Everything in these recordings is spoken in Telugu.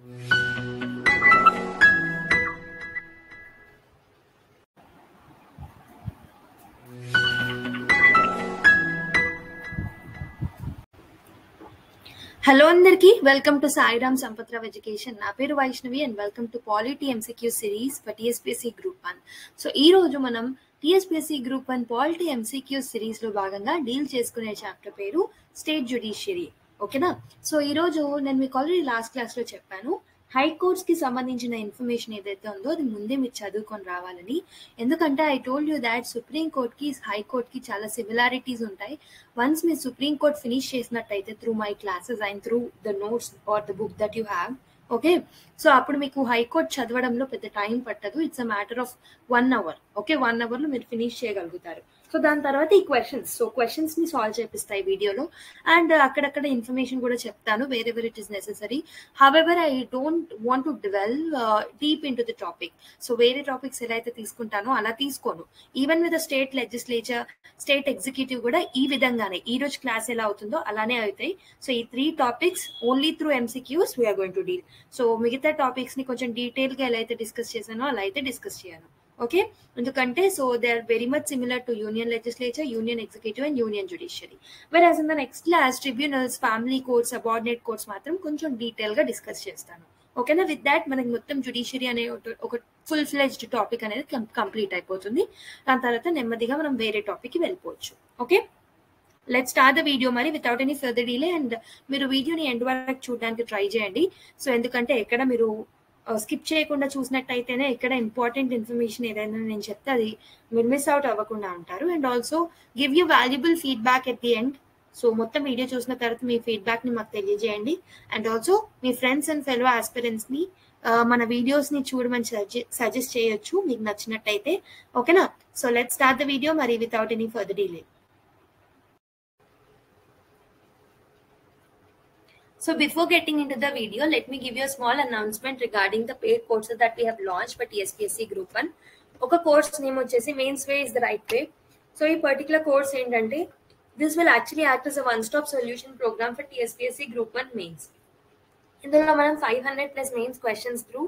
హలో అందరికి వెల్కమ్ టు సాయిరామ్ సంపత్రావ్ ఎడ్యుకేషన్. నా పేరు Vaishnavi and welcome to polity MCQ series for TSPSC group 1. So ఈ రోజు మనం TSPSC group 1 polity MCQ series లో భాగంగా డీల్ చేసుకునే చాప్టర్ పేరు స్టేట్ జ్యుడిషియరీ. ఓకేనా? సో ఈ రోజు నేను మీకు ఆల్రెడీ లాస్ట్ క్లాస్ లో చెప్పాను, హైకోర్ట్స్ కి సంబంధించిన ఇన్ఫర్మేషన్ ఏదైతే ఉందో అది ముందే మీరు చదువుకొని రావాలని. ఎందుకంటే I told you that supreme court కి హైకోర్ట్ కి చాలా సిమిలారిటీస్ ఉంటాయి. వన్స్ మీరు సుప్రీం కోర్ట్ ఫినిష్ చేసినట్టయితే through my classes and through the notes or the book that you have, okay, so అప్పుడు మీకు హైకోర్ట్ చదవడంలో పెద్ద టైం పట్టదు. It's a matter of 1 hour. Okay, 1 hour లో మీరు ఫినిష్ చేయగలుగుతారు. సో దాని తర్వాత ఈ క్వశ్చన్స్ ని సాల్వ్ చేపిస్తాయి వీడియోలో, అండ్ అక్కడక్కడ ఇన్ఫర్మేషన్ కూడా చెప్తాను wherever it is necessary. However I don't want to dwell deep into the topic. So వేరే టాపిక్స్ ఎలా అయితే తీసుకుంటానో అలా తీసుకోను. Even with state legislature, state executive కూడా ఈ విధంగానే ఈ రోజు క్లాస్ ఎలా అవుతుందో అలానే అవుతాయి. సో ఈ 3 topics only through MCQs we're going to deal. So మిగతా టాపిక్స్ ని కొంచెం డీటెయిల్ గా ఎలా అయితే డిస్కస్ చేశానో అలా అయితే డిస్కస్ చేయను. ఓకే, ఎందుకంటే so they are very much similar to union legislature, union executive and union judiciary. Whereas in the next class tribunals, family courts, subordinate courts మాత్రం కొంచెం డీటెయిల్ గా డిస్కస్ చేస్తాను. ఓకేనా? విత్ దాట్ మనకి మొత్తం జ్యుడిషియరీ అనే ఒక ఫుల్ ఫ్లెజ్డ్ టాపిక్ అనేది కంప్లీట్ అయిపోతుంది. దాని తర్వాత నెమ్మదిగా మనం వేరే టాపిక్ కి వెళ్ళిపోవచ్చు. Okay, let's start the video మరి without any further delay. And మీరు వీడియోని ఎండ్ వరకు చూడడానికి ట్రై చేయండి. సో ఎందుకంటే ఎక్కడ మీరు స్కిప్ చేయకుండా చూసినట్టయితేనే ఇక్కడ ఇంపార్టెంట్ ఇన్ఫర్మేషన్ ఏదైనా నేను చెప్తే అది మీరు మిస్ అవుట్ అవ్వకుండా ఉంటారు. And also give you valuable feedback at the end. So మొత్తం వీడియో చూసిన తర్వాత మీ ఫీడ్బ్యాక్ ని మాకు తెలియజేయండి. And also me friends and fellow aspirants ని మన వీడియోస్ ని చూడమని సజెస్ట్ చేయొచ్చు మీకు నచ్చినట్టయితే. ఓకేనా? So let's start the video మరి without any further delay. So before getting into the video, let me give you a small announcement regarding the paid courses that we have launched for TSPSC Group 1. ఒక కోర్స్ నేమ్ వచ్చేసి mains way is the right way. So ఈ పర్టికులర్ కోర్స్ ఏంటంటే this will actually act as a one stop solution program for TSPSC Group 1 mains. ఇందులో మనం 500+ mains questions through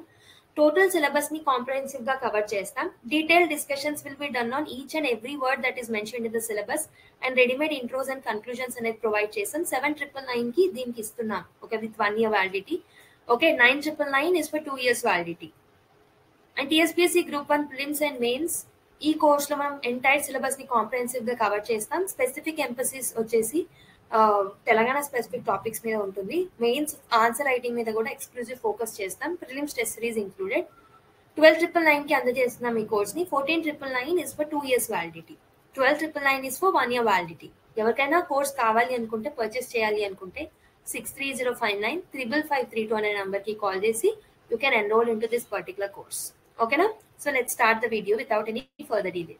total syllabus ని కాంప్రహెన్సివ్ గా కవర్ చేస్తాం. Detail discussions will be done on each and every word that is mentioned in the syllabus and readymade intros and conclusions అనేది ప్రొవైడ్ చేస్తాం. 7,999 కి దీనికి ఇస్తున్నాం. Okay, with 1 year validity. Okay, 9,999 is for 2 years validity. And TSPSC group 1 prelims and mains ఈ కోర్స్ లో మనం ఎంటైర్ సిలబస్ ని కాంప్రహెన్సివ్ గా కవర్ చేస్తాం. స్పెసిఫిక్ ఎంఫసిస్ వచ్చేసి తెలంగాణ స్పెసిఫిక్ టాపిక్స్ మీద ఉంటుంది. మెయిన్స్ ఆన్సర్ రైటింగ్ మీద కూడా ఎక్స్క్లూజివ్ ఫోకస్ చేస్తాం. Prelims test series included. 12,999 కి అందజేస్తున్నాం ఈ కోర్స్ ని. 14,999 is for 2 years validity. 12,999 is for 1 year validity. ఎవరికైనా కోర్స్ కావాలి అనుకుంటే, పర్చేస్ చేయాలి అనుకుంటే 63059 55532 అనే నంబర్ కి కాల్ చేసి you can enroll into this particular course. ఓకేనా? So let's start the video without any further delay.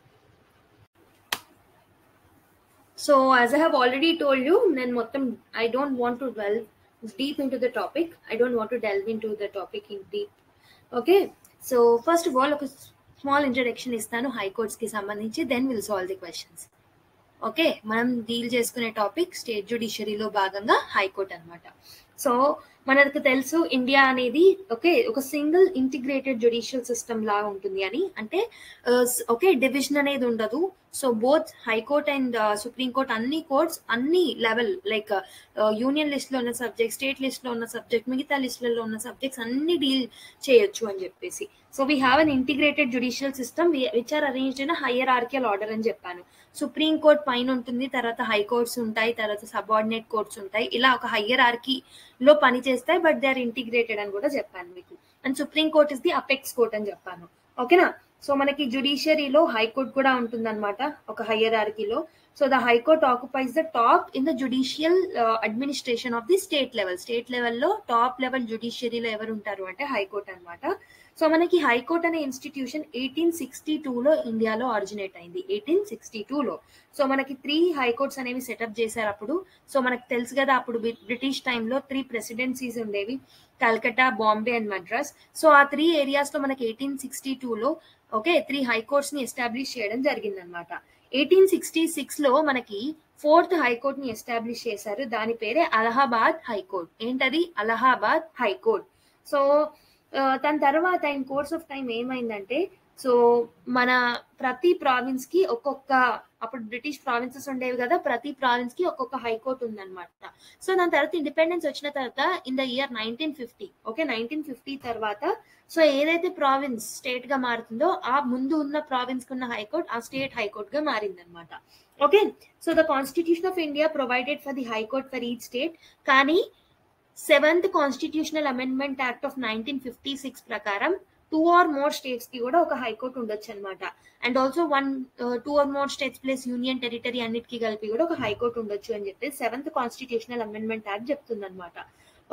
So as I have already told you, I don't want to delve deep into the topic. I don't want to delve into the topic in deep. Okay. So first of all, a small introduction istanu high courts ki sambandhinchi, then we'll solve the questions. Okay, మనం డీల్ చేసుకునే టాపిక్ స్టేట్ జ్యుడిషియరీలో భాగంగా హైకోర్ట్ అనమాట. సో మనకు తెలుసు ఇండియా అనేది ఒక సింగిల్ ఇంటిగ్రేటెడ్ జ్యుడిషియల్ సిస్టమ్ లాగా ఉంటుంది అని. అంటే ఓకే, డివిజన్ అనేది ఉండదు. So both high court and supreme court అన్ని కోర్ట్స్ అన్ని లెవెల్ లైక్ యూనియన్ లిస్ట్ లో ఉన్న సబ్జెక్ట్, స్టేట్ లిస్ట్ లో ఉన్న సబ్జెక్ట్, మిగతా లిస్టులలో ఉన్న సబ్జెక్ట్స్ అన్ని డీల్ చేయొచ్చు అని చెప్పేసి. So we have an integrated judicial system which are arranged in hierarchical order అని చెప్పాను. సుప్రీం కోర్ట్ పైన ఉంటుంది, తర్వాత హై కోర్ట్స్ ఉంటాయి, తర్వాత సబార్డినేట్ కోర్ట్స్ ఉంటాయి. ఇలా ఒక హైయరార్కీలో పని చేస్తాయి, బట్ దే ఆర్ ఇంటిగ్రేటెడ్ అని కూడా చెప్పాను మీకు. And supreme court is the apex court అని చెప్పాను. ఓకేనా? సో మనకి జ్యుడిషియరీలో హైకోర్ట్ కూడా ఉంటుంది అనమాట ఒక హైయరార్కీలో. So the high court occupies the top in the judicial administration of the state level. State లెవెల్లో టాప్ లెవెల్ జ్యుడిషియరీలో ఎవరు ఉంటారు అంటే హైకోర్ట్ అనమాట. సో మనకి హైకోర్ట్ అనే ఇన్స్టిట్యూషన్ 1862లో ఇండియాలో ఆరిజినేట్ అయింది. 1862లో. సో మనకి 3 హైకోర్ట్స్ అనేవి సెటప్ చేశారు అప్పుడు. సో మనకు తెలుసు కదా, అప్పుడు బ్రిటిష్ టైంలో 3 ప్రెసిడెన్సీస్ ఉండేవి, కల్కట్టా, బాంబే అండ్ మద్రాస్. సో ఆ 3 ఏరియాస్ లో మనకి 1862లో 3 హైకోర్ట్స్ ని ఎస్టాబ్లిష్ చేయడం జరిగింది అనమాట. 1866లో మనకి 4th హైకోర్ట్ ని ఎస్టాబ్లిష్ చేశారు. దాని పేరే అలహాబాద్ హైకోర్ట్. ఏంటది? అలహాబాద్ హైకోర్ట్. సో దాని తర్వాత ఇన్ కోర్స్ ఆఫ్ టైం ఏమైందంటే, సో మన ప్రతి ప్రావిన్స్ కి ఒక్కొక్క, అప్పుడు బ్రిటిష్ ప్రావిన్సెస్ ఉండేవి కదా, ప్రతి ప్రావిన్స్ కి ఒక్కొక్క హైకోర్టు ఉందన్నమాట. సో దాని తర్వాత ఇండిపెండెన్స్ వచ్చిన తర్వాత ఇన్ ద ఇయర్ 1950, ఓకే 1950 తర్వాత సో ఏదైతే ప్రావిన్స్ స్టేట్ గా మారుతుందో ఆ ముందు ఉన్న ప్రావిన్స్ కు ఉన్న హైకోర్ట్ ఆ స్టేట్ హైకోర్ట్ గా మారింది అనమాట. Okay, so the constitution of India provided for the high court for each state, కానీ 7th constitutional amendment act of 1956 ప్రకారం 2 or more స్టేట్స్ కి కూడా ఒక హైకోర్టు ఉండొచ్చు అనమాట. And also 2 or more states plus union territory అన్నిటికీ కలిపి కూడా ఒక హైకోర్టు ఉండొచ్చు అని చెప్పి 7th కాన్స్టిట్యూషనల్ అమెండ్మెంట్ యాక్ట్ చెప్తుంది అనమాట.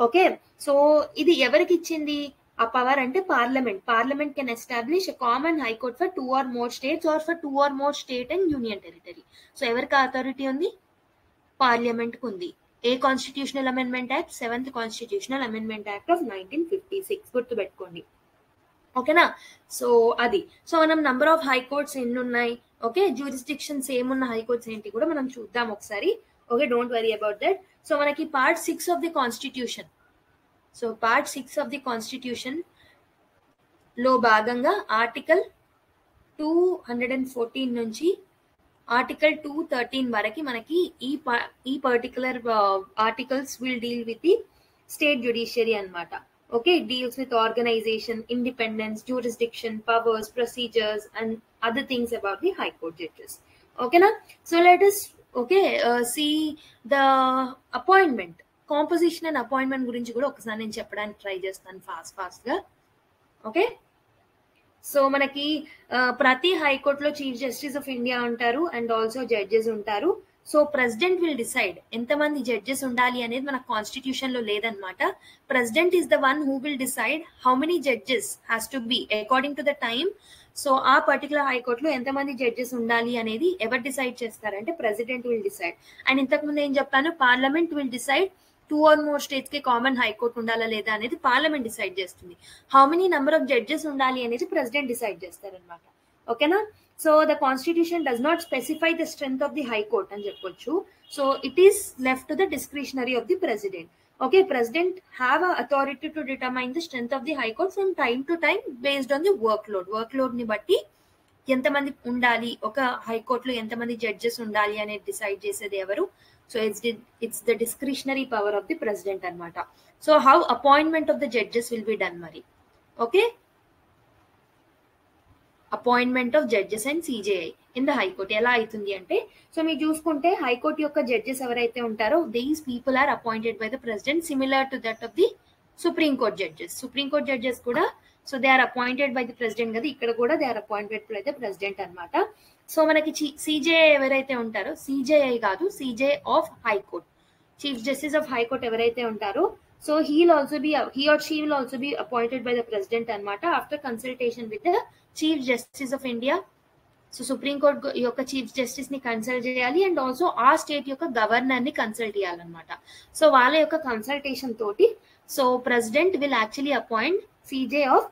ఓకే, సో ఇది ఎవరికి ఇచ్చింది ఆ పవర్ అంటే parliament can establish common high court for 2 or more states or for 2 or more state and union territory. So ఎవరికి అథారిటీ ఉంది? పార్లమెంట్ కు ఉంది. ఏ constitutional amendment act? 7th constitutional amendment act of 1956 గుర్తుపెట్టుకోండి. ఓకేనా? సో అది, సో మనం నంబర్ ఆఫ్ హైకోర్ట్స్ ఎన్ని ఉన్నాయి, ఓకే జ్యూరిస్డిక్షన్స్ ఏమున్న హైకోర్ట్స్ ఏంటి కూడా మనం చూద్దాం ఒకసారి. Okay, don't worry about that. So మనకి part 6 of the constitution, so part 6 of the constitution లో భాగంగా ఆర్టికల్ 214 నుంచి ఆర్టికల్ 213 వరకు మనకి ఈ particular articles will deal with the state judiciary అన్నమాట. Okay, it deals with organisation, independence, jurisdiction, powers, procedures and other things about the high court judges. ఓకేనా? So let us see the appointment, composition and appointment గురించి కూడా ఒకసారి నేను చెప్పడానికి ట్రై చేస్తాను ఫాస్ట్ గా. ఓకే, సో మనకి ప్రతి హైకోర్టులో చీఫ్ జస్టిస్ ఆఫ్ ఇండియా ఉంటారు అండ్ ఆల్సో జడ్జెస్ ఉంటారు. సో ప్రెసిడెంట్ విల్ డిసైడ్ ఎంతమంది జడ్జెస్ ఉండాలి అనేది మన కాన్స్టిట్యూషన్ లో లేదనమాట. President is the one who will decide how many judges has to be according to the time. So ఆ పర్టికులర్ హైకోర్టులో ఎంతమంది జడ్జెస్ ఉండాలి అనేది ఎవరు డిసైడ్ చేస్తారంటే ప్రెసిడెంట్ విల్ డిసైడ్. అండ్ ఇంతకుముందు ఏం చెప్పాను, parliament will decide 2 or more states కి కామన్ హైకోర్టు ఉండాలా లేదా అనేది పార్లమెంట్ డిసైడ్ చేస్తుంది. How many number of judges ఉండాలి అనేది ప్రెసిడెంట్ డిసైడ్ చేస్తారనమాట. ఓకేనా? So the constitution does not specify the strength of the high court అని చెప్పొచ్చు. So it is left to the discretionary of the president. Okay, president have a authority to determine the strength of the high court from time to time based on the work load ని బట్టి ఎంతమంది ఉండాలి, ఒక హైకోర్టులో ఎంతమంది జడ్జెస్ ఉండాలి అనేది డిసైడ్ చేసేది ఎవరు? So it's the discretionary power of the president anamata. So how appointment of the judges will be done mari? Okay, appointment of judges and CJI in the high court ela aitundi ante, so mee chusukunte high court yokka judges evaraithe untaro these people are appointed by the president, similar to that of the supreme court judges kuda, so they are appointed by the president kada, ikkada kuda they are appointed by the president anamata. So మనకి సిజేఐ ఎవరైతే ఉంటారో, సిజేఐ కాదు CJ of high court, chief justice of high court ఎవరైతే ఉంటారో, so he or she will also be appointed by the president అన్నమాట after consultation with the chief justice of India. So supreme court యొక్క చీఫ్ జస్టిస్ ని కన్సల్ట్ చేయాలి అండ్ ఆల్సో ఆ స్టేట్ యొక్క గవర్నర్ ని కన్సల్ట్ చేయాలన్నమాట. సో వాళ్ళ యొక్క కన్సల్టేషన్ తోటి so president will actually appoint CJ of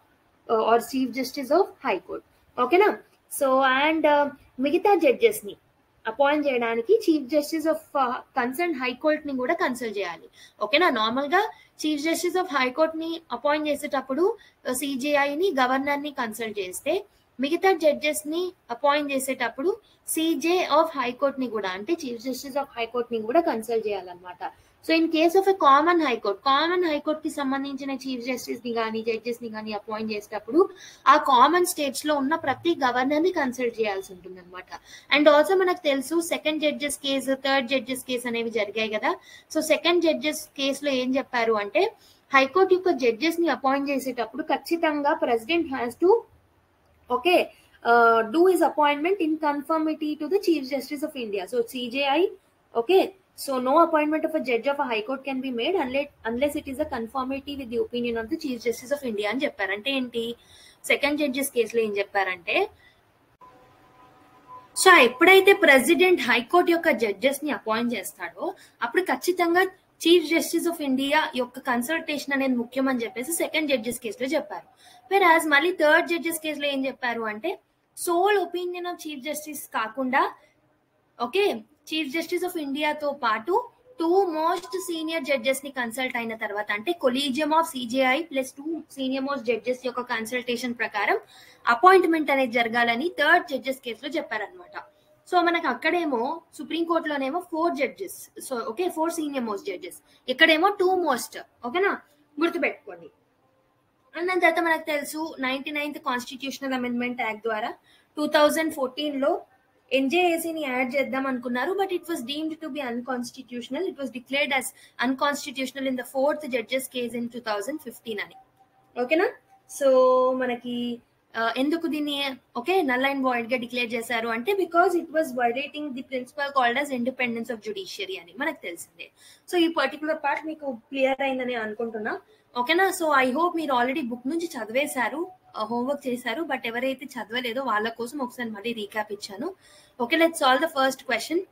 or chief justice of high court. ఓకేనా? సో అండ్ మిగతా జడ్జెస్ ని అపాయింట్ చేయడానికి chief justice of concern high court ని కూడా కన్సల్ట్ చేయాలి. ఓకేనా? నార్మల్ గా చీఫ్ జస్టిస్ ఆఫ్ హైకోర్ట్ ని అపాయింట్ చేసేటప్పుడు సిజేఐ ని గవర్నర్ ని కన్సల్ట్ చేస్తే, మిగతా జడ్జెస్ ని అపాయింట్ చేసేటప్పుడు సిజే ఆఫ్ హైకోర్ట్ ని కూడా, అంటే చీఫ్ జస్టిస్ ఆఫ్ హైకోర్ట్ ని కూడా కన్సల్ట్ చేయాలన్నమాట. So in case of a common high court కి సంబంధించిన చీఫ్ జస్టిస్ ని కానీ జడ్జెస్ ని కానీ అపాయింట్ చేసేటప్పుడు ఆ కామన్ స్టేట్స్ లో ఉన్న ప్రతి గవర్నర్ ని కన్సల్ట్ చేయాల్సి ఉంటుంది అనమాట. అండ్ ఆల్సో మనకు తెలుసు second judges case, third judges case అనేవి జరిగాయి కదా. సో సెకండ్ జడ్జెస్ కేసులో ఏం చెప్పారు అంటే, హైకోర్టు యొక్క జడ్జెస్ ని అపాయింట్ చేసేటప్పుడు ఖచ్చితంగా president has to do his appointment in conformity to the Chief Justice of India. So CJI, okay, so no appointment of a judge of a high court can be made unless it is a conformity with the opinion of the Chief Justice of India అని చెప్పారంటే ఏంటి, సెకండ్ జడ్జెస్ కేసులో ఏం చెప్పారంటే, సో ఎప్పుడైతే ప్రెసిడెంట్ హైకోర్టు యొక్క జడ్జెస్ ని అపాయింట్ చేస్తాడో అప్పుడు ఖచ్చితంగా చీఫ్ జస్టిస్ ఆఫ్ ఇండియా యొక్క కన్సల్టేషన్ అనేది ముఖ్యం అని చెప్పేసి సెకండ్ జడ్జెస్ కేసులో చెప్పారు. వెరాజ్ మళ్ళీ థర్డ్ జడ్జెస్ కేసులో ఏం చెప్పారు అంటే, sole opinion of chief justice కాకుండా, ఓకే, చీఫ్ జస్టిస్ ఆఫ్ ఇండియాతో పాటు 2 మోస్ట్ సీనియర్ జడ్జెస్ ని కన్సల్ట్ అయిన తర్వాత, అంటే collegium of CJI plus 2 senior most judges యొక్క కన్సల్టేషన్ ప్రకారం అపాయింట్మెంట్ అనేది జరగాలని థర్డ్ జడ్జెస్ కేసులో చెప్పారనమాట. సో మనకు అక్కడేమో సుప్రీంకోర్టులోనేమో 4 judges, so okay 4 senior most judges, ఇక్కడేమో 2 మోస్ట్. ఓకేనా, గుర్తుపెట్టుకోండి. అండ్ దాని తర్వాత మనకు తెలుసు 99th కాన్స్టిట్యూషనల్ అమెండ్మెంట్ యాక్ట్ ద్వారా 2014లో ఎన్జేఏసీని యాడ్ చేద్దాం అనుకున్నారు, but it was deemed to be unconstitutional. It was declared as unconstitutional in the 4th judges case in 2015 అని. ఓకేనా, సో మనకి ఎందుకు దీన్ని ఓకే నల్ అండ్ వాయిడ్ గా డిక్లేర్ చేశారు అంటే because it was violating the principle called as independence of judiciary అని మనకు తెలిసిందే. సో ఈ పర్టికులర్ పార్ట్ మీకు క్లియర్ అయిందని అనుకుంటున్నా. ఓకేనా, సో ఐ హోప్ మీరు ఆల్రెడీ బుక్ నుంచి చదివేశారు, హోంవర్క్ చేశారు, బట్ ఎవరైతే చదవలేదో వాళ్ళ కోసం ఒకసారి మళ్ళీ రీక్యాప్ ఇచ్చాను. Okay, let's solve the first question.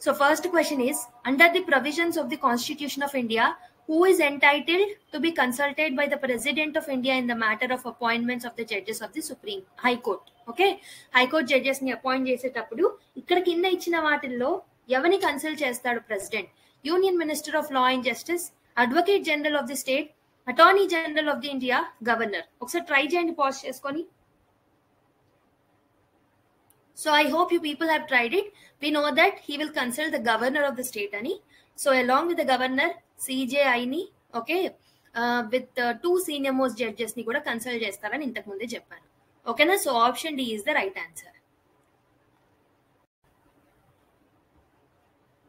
So first question is, under the provisions of the constitution of India, who is entitled to be consulted by the President of India in the matter of appointments of the judges of the Supreme High Court? Okay, High Court judges ని అపాయింట్ చేసేటప్పుడు ఇక్కడ కింద ఇచ్చిన వాటిల్లో ఎవరిని కన్సల్ట్ చేస్తాడు president? Union minister of law and justice, advocate general of the state, attorney general of the India, governor. ఒకసారి ట్రై చేయండి పాజ్ చేసుకొని. So I hope you people have tried it. We know that he will consult the governor of the state ani. So along with the governor, CJI ni okay with 2 senior most judges ni kuda consult chestarani intaku munde cheppanu. Okay na, so option D is the right answer.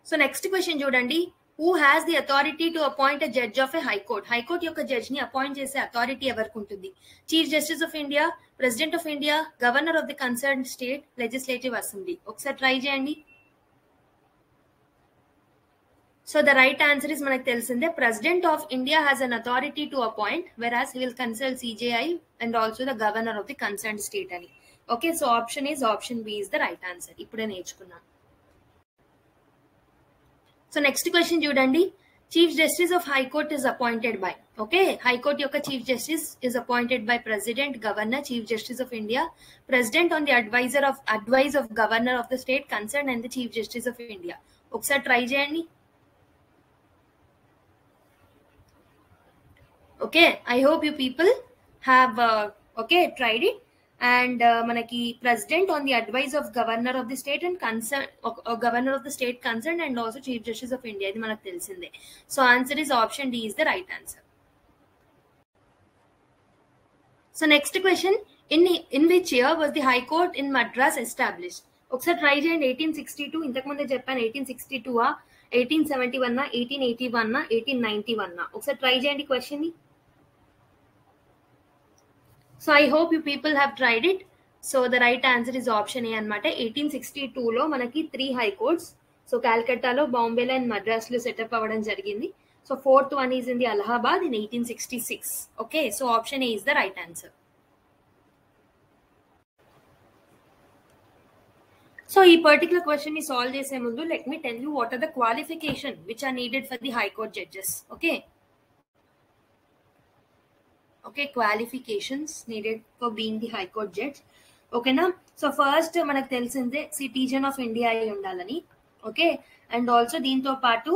So next question chudandi, who has the authority to appoint a judge of a high court? High court yokka judge ni appoint chese authority evarku untundi? Chief Justice of India, President of India, Governor of the concerned state, Legislative Assembly. Okkasari try cheyandi. So the right answer is manaku telisinde President of India has an authority to appoint, whereas he will consult CJI and also the governor of the concerned state ani. Okay, so option B is the right answer. Ippude nechukunnam. So next question chudandi, Chief Justice of High Court is appointed by, okay, High Court yokka Chief Justice is appointed by President, Governor, Chief Justice of India, President on the advice of Governor of the state concerned and the Chief Justice of India. Okkasari try cheyandi. Okay, I hope you people have okay tried it. And manaki President on the advice of Governor of the state and concerned, Governor of the state concerned, and also Chief Justice of India, idi manaku telisinde. So answer is option D is the right answer. So next question, in which year was the High Court in Madras established? Okkasari try cheyandi. 1862 intaku munde cheppanu, 1862 1871 1881 1891. Okkasari try cheyandi question ni. So I hope you people have tried it. So the right answer is option A anamata. 1862 లో మనకి 3 high courts, so Calcutta, Bombay and Madras లో సెటప్ అవ్వడం జరిగింది. So 4th one is in the Allahabad in 1866. Okay, so option A is the right answer. So ఈ particular question ని solve చేసే ముందు let me tell you what are the qualifications which are needed for the high court judges. Okay, qualifications needed for being the high court judge. Okay na, so first manaku telisinde citizen of India ayi undalani. Okay, and also deento paatu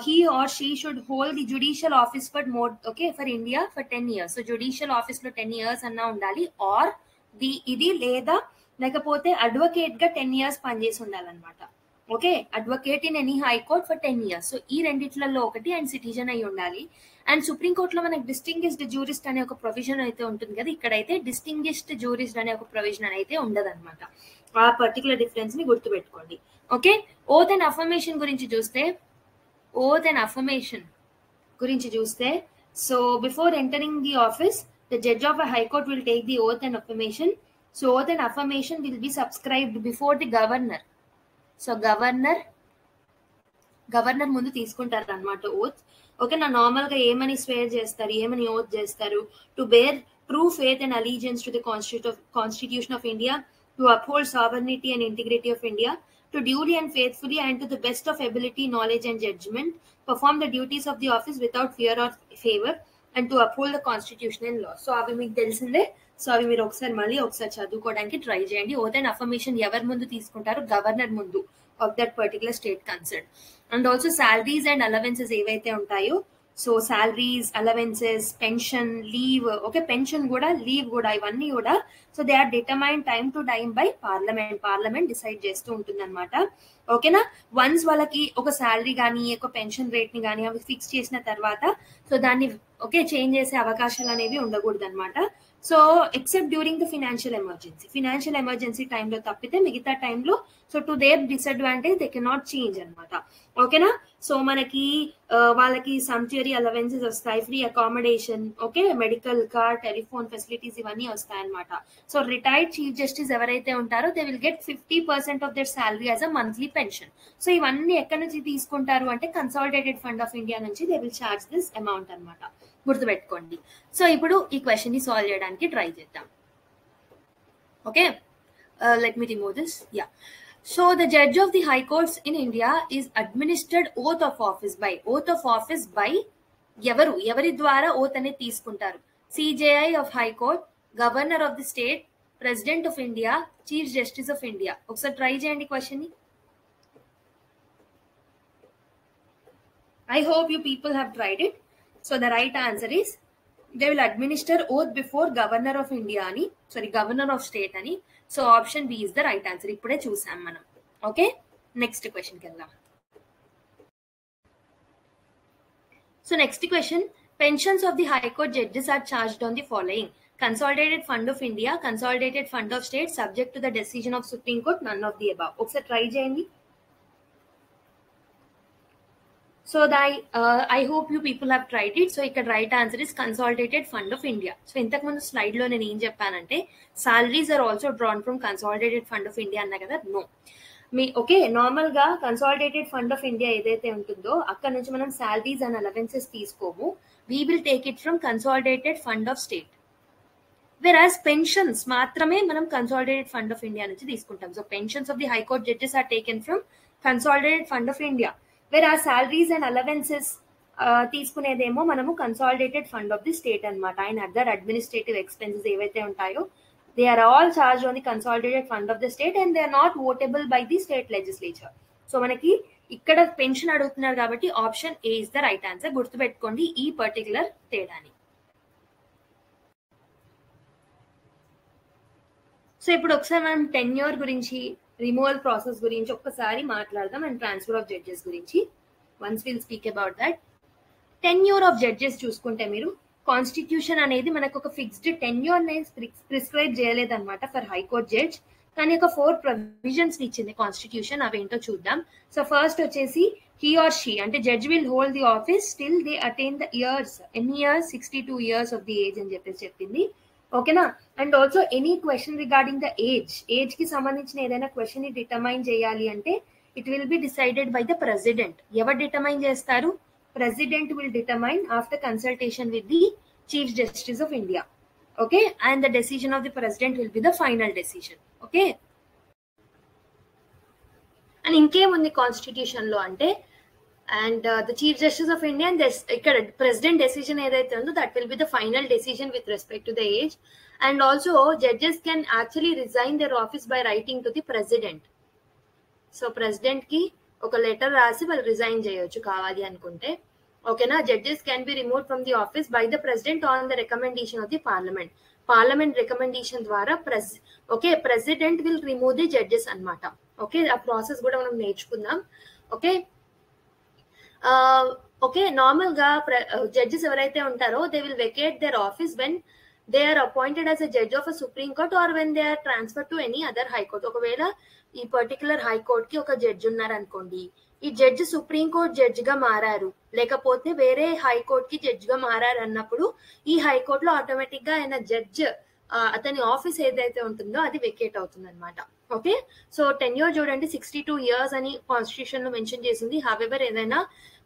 he or she should hold the judicial office for more, okay, for India for 10 years. So judicial office lo 10 years anna undali, or the idi leda lekapothe advocate ga 10 years panchesi undalanamata. Okay, advocate in any high court for 10 years. So ఈ రెండిట్లలో ఒకటి అండ్ సిటిజన్ అయి ఉండాలి. అండ్ సుప్రీంకోర్టులో మనకు డిస్టింగ్విష్డ్ జ్యూరిస్ట్ అనే ఒక ప్రొవిజన్ అయితే ఉంటుంది కదా, ఇక్కడైతే డిస్టింగ్విష్డ్ జ్యూరిస్ట్ అనే ఒక ప్రొవిజన్ అయితే ఉండదన్నమాట. ఆ పర్టికులర్ డిఫరెన్స్ ని గుర్తుపెట్టుకోండి. ఓకే, ఓత్ అండ్ అఫర్మేషన్ గురించి చూస్తే so before entering the office the judge of a high court will take the oath and affirmation. So oath and affirmation will be subscribed before the governor. So governor ముందు తీసుకుంటారు అనమాట ఓత్. ఓకే, నా నార్మల్ గా ఏమని స్వేర్ చేస్తారు, ఏమని ఓత్ చేస్తారు? To bear true faith and allegiance to the constitution of India, to uphold sovereignty and integrity of India, to duly and faithfully and to the best of ability, knowledge and judgment perform the duties of the office without fear or favour and to uphold the constitution and law. So అవి మీకు తెలిసిందే. సో అవి మీరు ఒకసారి చదువుకోవడానికి ట్రై చేయండి. ఓత్ అండ్ అఫర్మేషన్ ఎవరి ముందు తీసుకుంటారు? గవర్నర్ ముందు of that particular state concern. And also salaries and allowances ఏవైతే ఉంటాయో, so salaries, allowances, pension, leave, okay pension కూడా, లీవ్ కూడా, ఇవన్నీ కూడా so they are determine time to time by parliament decide చేస్తూ ఉంటుంది అనమాట. ఓకేనా. వన్స్ వాళ్ళకి ఒక శాలరీ కానీ ఒక పెన్షన్ రేట్ ని కానీ అవి ఫిక్స్ చేసిన తర్వాత సో దాన్ని ఓకే చేంజ్ చేసే అవకాశాలు అనేవి ఉండకూడదు అనమాట. So except during the financial emergency టైంలో తప్పితే మిగతా టైంలో so to their disadvantage they can not change అనమాట. ఓకేనా. సో మనకి వాళ్ళకి సంచురీ అలవెన్సెస్ వస్తాయి, free accommodation, okay medical card, telephone facilities ఇవన్నీ వస్తాయి అనమాట. సో రిటైర్డ్ చీఫ్ జస్టిస్ ఎవరైతే ఉంటారో they will get 50% of their salary as a monthly pension. So ఇవన్నీ ఎక్కడి నుంచి తీసుకుంటారు అంటే కన్సాలిడేటెడ్ ఫండ్ ఆఫ్ ఇండియా నుంచి they will charge this amount అనమాట. గుర్తుపెట్టుకోండి. సో ఇప్పుడు ఈ క్వశ్చన్ ని సాల్వ్ చేయడానికి ట్రై చేద్దాం. Okay, let me remove this. Yeah. So the judge of the high courts in India is administered oath of office by ఎవరి ద్వారా ఓత్ అనేది తీసుకుంటారు? CJI of high court, governor of the state, president of India, chief justice of India. ఒకసారి ట్రై చేయండి క్వశ్చన్ ని. I hope you people have tried it. So the right answer is they will administer oath before governor of India ani, governor of state ani. So option B is the right answer. ఇప్పుడే చూసాం మనం. ఓకే, నెక్స్ట్ క్వశ్చన్కి వెళ్దాం. So next question, pensions of the high court judges are charged on the following: consolidated fund of India, consolidated fund of state, subject to the decision of supreme court, none of the above. ఒకసారి ట్రై చేయండి. So I hope you people have tried it. So ఇక్కడ right answer is consolidated fund of India. So ఇంతకు ముందు స్లైడ్ లో నేను ఏం చెప్పానంటే salaries are also drawn from consolidated fund of India అన్నా కదా. నో, ఓకే నార్మల్ గా కన్సాలిడేటెడ్ ఫండ్ ఆఫ్ ఇండియా ఏదైతే ఉంటుందో అక్కడ నుంచి మనం సాలరీస్ అండ్ అలవెన్సెస్ తీసుకోము. We will take it from consolidated fund of state. Whereas pensions మాత్రమే మనం కన్సాలిడేటెడ్ ఫండ్ ఆఫ్ ఇండియా నుంచి తీసుకుంటాం. So pensions of the high court judges are taken from consolidated fund of India. Whereas salaries and allowances తీసుకునేదేమో మనము consolidated fund of the state అనమాట. అండ్ అదర్ అడ్మినిస్ట్రేటివ్ ఎక్స్పెన్సెస్ ఏవైతే ఉంటాయో they are all charged on the consolidated fund of the state and they are not votable by the state legislature. So మనకి ఇక్కడ పెన్షన్ అడుగుతున్నారు కాబట్టి option A is the right answer. గుర్తుపెట్టుకోండి ఈ పర్టికులర్ తేడాని. సో ఇప్పుడు ఒకసారి మనం టెన్యూర్ గురించి, రిమూవల్ ప్రాసెస్ గురించి ఒక్కసారి మాట్లాడదాం అండ్ ట్రాన్స్ఫర్ ఆఫ్ జడ్జెస్ గురించి. Once will speak about that. Tenure of judges చూసుకుంటే మీరు కాన్స్టిట్యూషన్ అనేది మనకు ఒక ఫిక్స్డ్ టెన్యూర్ ని ప్రిస్క్రైబ్ చేయలేదన్నమాట ఫర్ హైకోర్ట్ జడ్జ్, కానీ ఒక 4 ప్రొవిజన్స్ ఇచ్చింది కాన్స్టిట్యూషన్. అవేంటో చూద్దాం. సో ఫస్ట్ వచ్చేసి he or she అంటే judge will hold the office till they attain the years, ఎన్ని years, 62 years of the age అని చెప్పేసి చెప్పింది. ఓకేనా. And also any question regarding the age కి సంబంధించిన ఏదైనా క్వశ్చన్ ని డిటర్మైన్ చేయాలి అంటే it will be decided by the president. ఎవరు డిటర్మైన్ చేస్తారు? President will determine after consultation with the Chief Justice of India. Okay, and the decision of the president will be the final decision. Okay, and ఇంకేముంది కాన్స్టిట్యూషన్ లో అంటే and the chief justice of India ఇక్కడ ప్రెసిడెంట్ డెసిషన్ ఏదైతే ఉందో that will be the final decision with respect to the age. And also judges can actually resign their office by writing to the president. So president కి ఒక లెటర్ రాసి వాళ్ళు రిజైన్ చేయొచ్చు కావాలి అనుకుంటే. ఓకేనా. Judges can be remove from the office by the president on the recommendation of the parliament. Parliament recommendation ద్వారా president will remove the judges అన్నమాట. ఓకే, ఆ ప్రాసెస్ కూడా మనం నేర్చుకుందాం. ఓకే ఓకే నార్మల్ గా జడ్జెస్ ఎవరైతే ఉంటారో they will vacate their office when they are appointed as a judge of a Supreme Court or when they are transferred to any other high court. ఒకవేళ ఈ పర్టికులర్ హైకోర్ట్ కి ఒక జడ్జ్ ఉన్నారు అనుకోండి, ఈ జడ్జ్ సుప్రీం కోర్ట్ జడ్జ్ గా మారారు లేకపోతే వేరే హైకోర్ట్ కి జడ్జ్ గా మారారు అన్నప్పుడు ఈ హైకోర్ట్ లో ఆటోమేటిక్ గా ఆయన జడ్జ్ అతని ఆఫీస్ ఏదైతే ఉంటుందో అది వెకేట్ అవుతుంది అనమాట. ఓకే, సో టెన్యూర్ చూడండి 62 years అని కాన్స్టిట్యూషన్ లో మెన్షన్ చేసింది. హవెవర్ ఏదైనా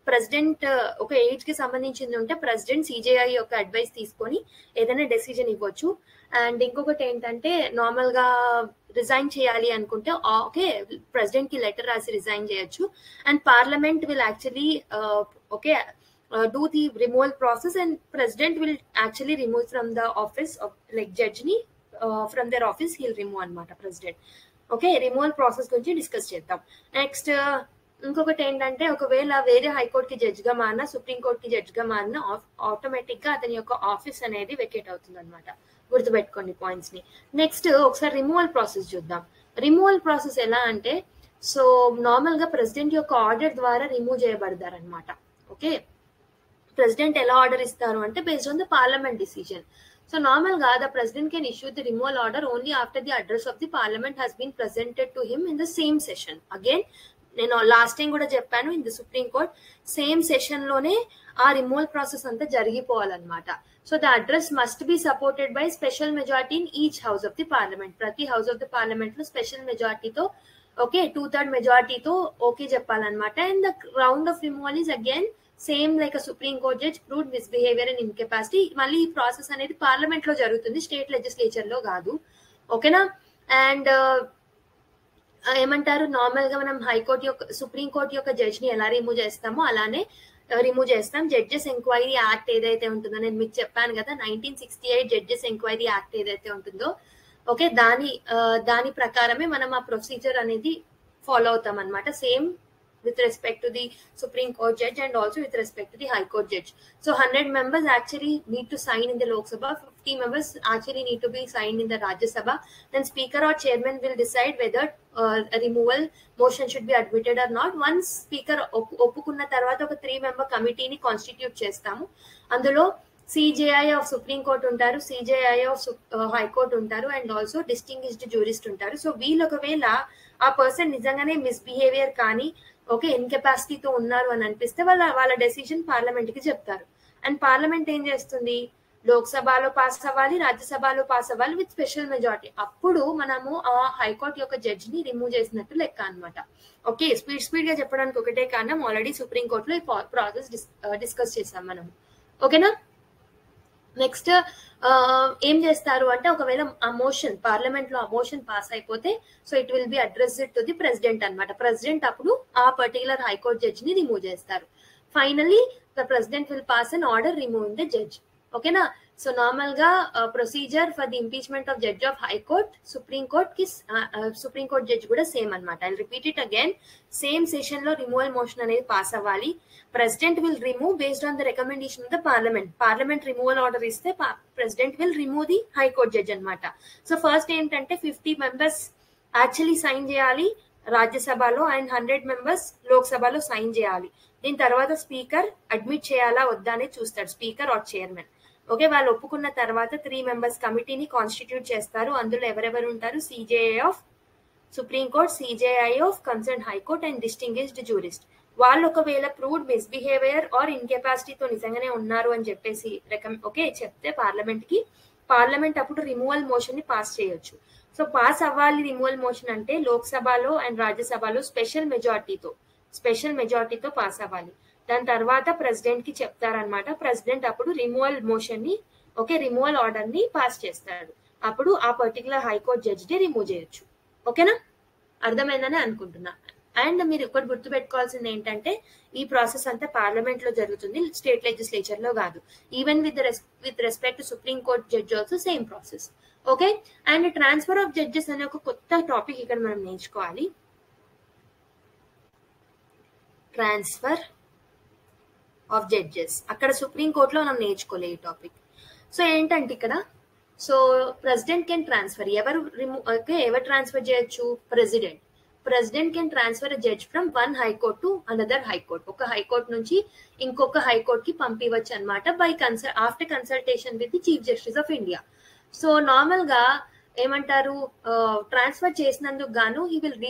ప్రెసిడెంట్ ఒక ఏజ్ కి సంబంధించింది ఉంటే ప్రెసిడెంట్ సిజేఐ యొక్క అడ్వైస్ తీసుకొని ఏదైనా డెసిజన్ ఇవ్వచ్చు. అండ్ ఇంకొకటి ఏంటంటే నార్మల్ గా రిజైన్ చేయాలి అనుకుంటే ఓకే ప్రెసిడెంట్ కి లెటర్ రాసి రిజైన్ చేయొచ్చు. And parliament will actually okay do the removal process and president will actually remove from the office of like judge ni from their office he'll remove anamata president. Okay, removal process gurinchi discuss cheddam. Next ఇంకొకటి ఏంటంటే ఒకవేళ వేరే హైకోర్టుకి జడ్జిగా మారినా సుప్రీంకోర్టుకి జడ్జిగా మారినా ఆటోమేటిక్ గా అతని యొక్క ఆఫీస్ అనేది వెకేట్ అవుతుంది అనమాట. గుర్తుపెట్టుకోండి పాయింట్స్ ని. నెక్స్ట్ ఒకసారి రిమూవల్ ప్రాసెస్ చూద్దాం. రిమూవల్ ప్రాసెస్ ఎలా అంటే, సో నార్మల్ గా ప్రెసిడెంట్ యొక్క ఆర్డర్ ద్వారా రిమూవ్ చేయబడతారు అనమాట. ఓకే, ప్రెసిడెంట్ ఎలా ఆర్డర్ ఇస్తారు అంటే based on the parliament decision. So normal ga the president can issue the removal order only after the address of the parliament has been presented to him in the same session. Again నేను లాస్ట్ టైం కూడా చెప్పాను, in the supreme court same session లోనే ఆ రిమూవల్ ప్రాసెస్ అంతా జరిగిపోవాలన్నమాట. So the address must be supported by special majority in each house of the parliament. ప్రతి హౌస్ ఆఫ్ ది పార్లమెంట్ లో స్పెషల్ మెజారిటీతో ఓకే 2/3 మెజారిటీతో ఓకే చెప్పాలన్నమాట. And the ground of removal is again same like supreme court judge proved misbehaviour and incapacity. మళ్ళీ ఈ ప్రాసెస్ అనేది పార్లమెంట్ లో జరుగుతుంది, స్టేట్ లెజిస్లేచర్ లో కాదు. ఓకేనా. అండ్ ఏమంటారు, నార్మల్ గా మనం హైకోర్టు యొక్క సుప్రీం కోర్టు యొక్క జడ్జ్ ని ఎలా రిమూవ్ చేస్తామో అలానే రిమూవ్ చేస్తాం. జడ్జెస్ ఎంక్వైరీ యాక్ట్ ఏదైతే ఉంటుందో, నేను మీకు చెప్పాను కదా 1968 జడ్జెస్ ఎంక్వైరీ యాక్ట్ ఏదైతే ఉంటుందో ఓకే దాని ప్రకారమే మనం ఆ ప్రొసీజర్ అనేది ఫాలో అవుతాం అనమాట. Same with respect to the Supreme Court judge and also with respect to the High Court judge. So 100 members actually need to sign in the Lok Sabha, 50 members actually need to be signed in the Rajya Sabha. Then speaker or chairman will decide whether a removal motion should be admitted or not. Once speaker ఒప్పుకున్న తర్వాత ఒక 3-member కమిటీని కాన్స్టిట్యూట్ చేస్తాము. అందులో సిజేఐ ఆఫ్ సుప్రీం కోర్ట్ ఉంటారు, సిజేఐ ఆఫ్ హైకోర్ట్ ఉంటారు, అండ్ ఆల్సో డిస్టింగ్విష్డ్ జ్యూరిస్ట్ ఉంటారు. సో వీళ్ళు ఒకవేళ ఆ పర్సన్ నిజంగానే మిస్బిహేవియర్ కానీ ఓకే ఇన్కెపాసిటీతో ఉన్నారు అని అనిపిస్తే వాళ్ళ డెసిషన్ పార్లమెంట్ కి చెప్తారు. అండ్ పార్లమెంట్ ఏం చేస్తుంది, లోక్సభలో పాస్ అవ్వాలి, రాజ్యసభలో పాస్ అవ్వాలి విత్ స్పెషల్ మెజారిటీ. అప్పుడు మనము ఆ హైకోర్టు యొక్క జడ్జి ని రిమూవ్ చేసినట్టు లెక్క అనమాట. ఓకే, స్పీడ్ గా చెప్పడానికి ఒకటే కారణం, ఆల్రెడీ సుప్రీం కోర్టులో ఈ ప్రాసెస్ డిస్కస్ చేసాం మనం. ఓకేనా. నెక్స్ట్ ఏం చేస్తారు అంటే, ఒకవేళ ఆ మోషన్ పార్లమెంట్ లో ఆ మోషన్ పాస్ అయిపోతే so it will be addressed to the president అనమాట. ప్రెసిడెంట్ అప్పుడు ఆ పర్టికులర్ హైకోర్ట్ జడ్జి ని రిమూవ్ చేస్తారు. Finally the president will pass an order removing the judge. ఓకేనా. సో నార్మల్ గా procedure for the impeachment of judge of high court supreme court judge కూడా సేమ్ అనమాట. I repeat it again. Same session లో రిమూవల్ మోషన్ అనేది పాస్ అవ్వాలి. President will remove based on the recommendation of the parliament removal order ఇస్తే president will remove the high court judge అనమాట. సో ఫస్ట్ ఏంటంటే 50 members యాక్చువల్లీ సైన్ చేయాలి రాజ్యసభలో అండ్ 100 members లోక్సభలో సైన్ చేయాలి. దీని తర్వాత స్పీకర్ అడ్మిట్ చేయాలా వద్దా అనేది చూస్తాడు, స్పీకర్ ఆర్ చైర్మన్. ఓకే, వాళ్ళు ఒప్పుకున్న తర్వాత 3 members కమిటీని కాన్స్టిట్యూట్ చేస్తారు. అందులో ఎవరెవరు ఉంటారు, CJI of supreme court, CJI of concern high court and distinguished jurist. వాళ్ళు ఒకవేళ ప్రూవ్డ్ మిస్బిహేవియర్ ఆర్ ఇన్కెపాసిటీతో నిజంగానే ఉన్నారు అని చెప్పేసి ఓకే చెప్తే పార్లమెంట్ అప్పుడు రిమూవల్ మోషన్ ని పాస్ చేయొచ్చు. సో పాస్ అవ్వాలి రిమూవల్ మోషన్ అంటే లోక్సభలో అండ్ రాజ్యసభలో స్పెషల్ మెజారిటీతో పాస్ అవ్వాలి. దాని తర్వాత ప్రెసిడెంట్ కి చెప్తారనమాట. ప్రెసిడెంట్ అప్పుడు రిమూవల్ మోషన్ ని రిమూవల్ ఆర్డర్ ని పాస్ చేస్తాడు. అప్పుడు ఆ పర్టికులర్ హైకోర్ట్ జడ్జి ని రిమూవ్ చేయొచ్చు. ఓకేనా, అర్థమైందని అనుకుంటున్నా. అండ్ మీరు ఒకటి గుర్తుపెట్టుకోవాల్సింది ఏంటంటే, ఈ ప్రాసెస్ అంతా పార్లమెంట్ లో జరుగుతుంది, స్టేట్ లెజిస్లేచర్ లో కాదు. Even with respect to supreme court judge also same process. Okay. And transfer of judges అనే ఒక కొత్త టాపిక్ ఇక్కడ మనం నేర్చుకోవాలి. ట్రాన్స్ఫర్ ఆఫ్ జడ్జెస్ అక్కడ సుప్రీం కోర్టులో మనం నేర్చుకోలే ఈ టాపిక్. సో ఏంటంటే ఇక్కడ సో ప్రెసిడెంట్ కెన్ ట్రాన్స్ఫర్, ఎవరు ట్రాన్స్ఫర్ చేయొచ్చు, president can transfer judge from one high court to another high court. ఒక హైకోర్ట్ నుంచి ఇంకొక హైకోర్ట్ కి పంపివచ్చు అనమాట after consultation with the chief justice of India. So normal గా ఏమంటారు, ట్రాన్స్ఫర్ చేసినందుకు గాను he will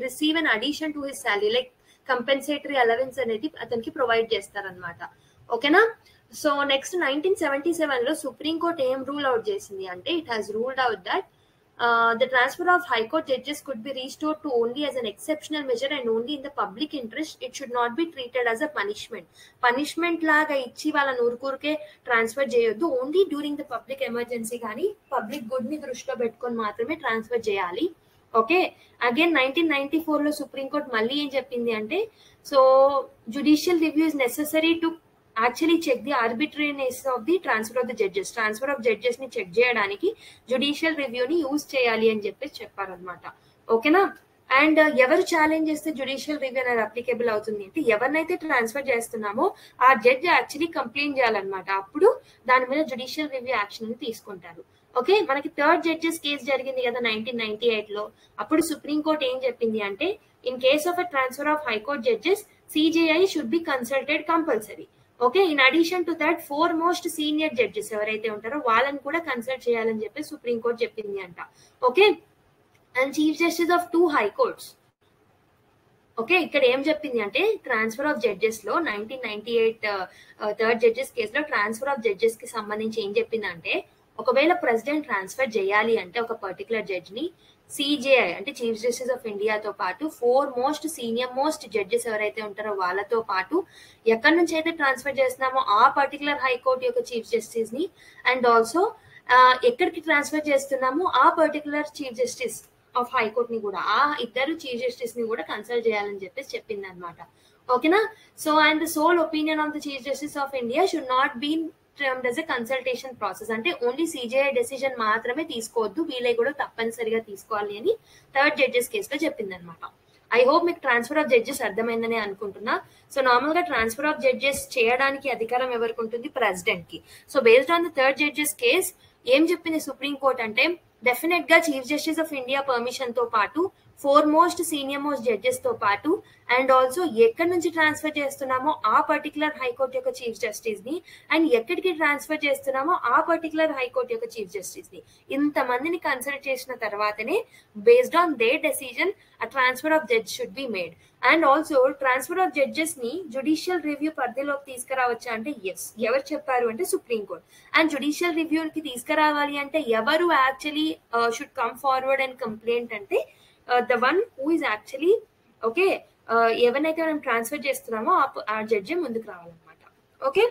receive an addition to his salary, like compensatory allowance అనేది అతనికి ప్రొవైడ్ చేస్తారనమాట. ఓకేనా. సో నెక్స్ట్ 1977 లో సుప్రీం కోర్ట్ ఏం రూల్ అవుట్ చేసింది అంటే, it has ruled out that the transfer of high court judges could be restored to only as an exceptional measure and only in the public interest. It should not be treated as a punishment లాగా ఇచ్చి వాళ్ళని ఊరుకూరికే ట్రాన్స్ఫర్ చేయొద్దు. Only during the public emergency కానీ పబ్లిక్ గుడ్ ని దృష్టిలో పెట్టుకొని మాత్రమే ట్రాన్స్ఫర్ చేయాలి. ఓకే. అగైన్ 1994 లో సుప్రీం కోర్ట్ మళ్ళీ ఏం చెప్పింది అంటే, so judicial review is necessary to actually check the arbitrariness of the transfer of judges ని చెక్ చేయడానికి జుడిషియల్ రివ్యూని యూజ్ చేయాలి అని చెప్పేసి చెప్పారనమాట. ఓకేనా. అండ్ ఎవరు ఛాలెంజ్ చేస్తే జ్యుడిషియల్ రివ్యూ అనేది అప్లికేబుల్ అవుతుంది అంటే ఎవరినైతే ట్రాన్స్ఫర్ చేస్తున్నామో ఆ జడ్జి యాక్చువల్లీ కంప్లైంట్ చేయాలన్నమాట. అప్పుడు దాని మీద జ్యుడిషియల్ రివ్యూ యాక్షన్ తీసుకుంటారు. ఓకే, మనకి థర్డ్ జడ్జెస్ కేసు జరిగింది కదా 1998 లో. అప్పుడు సుప్రీంకోర్టు ఏం చెప్పింది అంటే in case of a transfer of high court judges CJI should be consulted compulsory. Okay, in addition to that 4 most senior judges ఎవరైతే ఉంటారో వాళ్ళని కూడా కన్సల్ట్ చేయాలని చెప్పి సుప్రీంకోర్టు చెప్పింది అంట. Okay, and chief justice of 2 high courts. Okay, ఇక్కడ ఏం చెప్పింది అంటే ట్రాన్స్ఫర్ ఆఫ్ జడ్జెస్ లో 1998 థర్డ్ జడ్జెస్ కేసులో ట్రాన్స్ఫర్ ఆఫ్ జడ్జెస్ కి సంబంధించి ఏం చెప్పిందంటే ఒకవేళ ప్రెసిడెంట్ ట్రాన్స్ఫర్ చేయాలి అంటే ఒక పర్టికులర్ జడ్జ్ ని సిజేఐ అంటే చీఫ్ జస్టిస్ ఆఫ్ ఇండియాతో పాటు 4 మోస్ట్ సీనియర్ మోస్ట్ జడ్జెస్ ఎవరైతే ఉంటారో వాళ్ళతో పాటు ఎక్కడి నుంచి అయితే ట్రాన్స్ఫర్ చేస్తున్నామో ఆ పర్టికులర్ హైకోర్టు యొక్క చీఫ్ జస్టిస్ ని అండ్ ఆల్సో ఎక్కడికి ట్రాన్స్ఫర్ చేస్తున్నామో ఆ particular chief justice of high court ని కూడా ఆ ఇద్దరు చీఫ్ జస్టిస్ ని కూడా కన్సల్ట్ చేయాలని చెప్పేసి చెప్పింది అనమాట. ఓకేనా, so and the sole opinion of the chief justice of India should not be termed as a consultation process. అంటే ఓన్లీ సిజేఐ డెసిజన్ మాత్రమే తీసుకోవద్దు, వీలే కూడా తప్పనిసరిగా తీసుకోవాలి అని థర్డ్ జడ్జెస్ కేసులో చెప్పింది అనమాట. ఐ హోప్ మీకు ట్రాన్స్ఫర్ ఆఫ్ జడ్జెస్ అర్థమైందని అనుకుంటున్నా. సో నార్మల్ గా ట్రాన్స్ఫర్ ఆఫ్ జడ్జెస్ చేయడానికి అధికారం ఎవరికి ఉంటుంది? ప్రెసిడెంట్ కి. So based on the third judges case ఏం చెప్పింది సుప్రీంకోర్టు అంటే డెఫినెట్ గా chief justice of India permission తో పాటు 4 మోస్ట్ సీనియర్ మోస్ట్ జడ్జెస్ తో పాటు అండ్ ఆల్సో ఎక్కడి నుంచి ట్రాన్స్ఫర్ చేస్తున్నామో ఆ పర్టికులర్ హైకోర్టు యొక్క చీఫ్ జస్టిస్ ని అండ్ ఎక్కడికి ట్రాన్స్ఫర్ చేస్తున్నామో ఆ పర్టికులర్ హైకోర్టు యొక్క చీఫ్ జస్టిస్ ని ఇంతమందిని కన్సల్ట్ చేసిన తర్వాతనే బేస్డ్ ఆన్ దే డెసిజన్ ఆ transfer of judge should be made. And also transfer of judges ని జ్యుడిషియల్ రివ్యూ పరిధిలోకి తీసుకురావచ్చా అంటే ఎస్. ఎవరు చెప్పారు అంటే సుప్రీంకోర్టు. అండ్ జ్యుడిషియల్ రివ్యూకి తీసుకురావాలి అంటే ఎవరు actually should come forward and complaint అంటే the one who is actually okay ఎవరినైతే మనం ట్రాన్స్ఫర్ చేస్తున్నామో ఆ జడ్జి ముందుకు రావాలన్నమాట. ఓకే,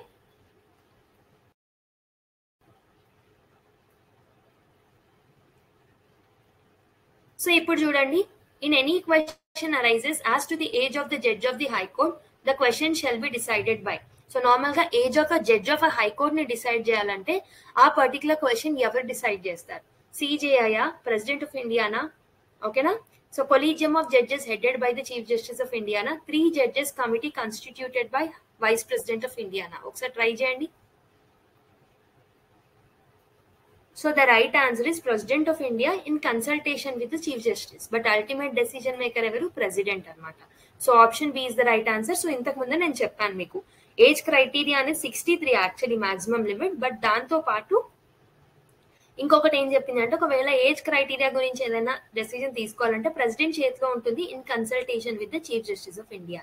సో ఇప్పుడు చూడండి, in any question arises as to the age of the judge of the high court the question shall be decided by. So normal గా age of a judge of a high court ని డిసైడ్ చేయాలంటే ఆ పర్టికులర్ క్వశ్చన్ ఎవరు డిసైడ్ చేస్తారు? సిజేఐయా, ప్రెసిడెంట్ ఆఫ్ ఇండియానా? ఓకేనా, so collegium of judges headed by the chief justice of ఇండియానా? 3 judges committee constituted by vice president of ఇండియానా? ఒకసారి ట్రై చేయండి. So the right answer is President of India in consultation with the Chief Justice. But ultimate decision maker evaru? President annamata. So option B is the right answer. So ఇంతకు ముందు నేను చెప్పాను మీకు ఏజ్ క్రైటీరియా అనేది 63 యాక్చువల్లీ మాక్సిమం లిమిట్. బట్ దాంతో పాటు ఇంకొకటి ఏం చెప్పింది అంటే ఒకవేళ ఏజ్ క్రైటీరియా గురించి ఏదైనా డెసిజన్ తీసుకోవాలంటే ప్రెసిడెంట్ చేతిలో ఉంటుంది in consultation with the chief justice of India.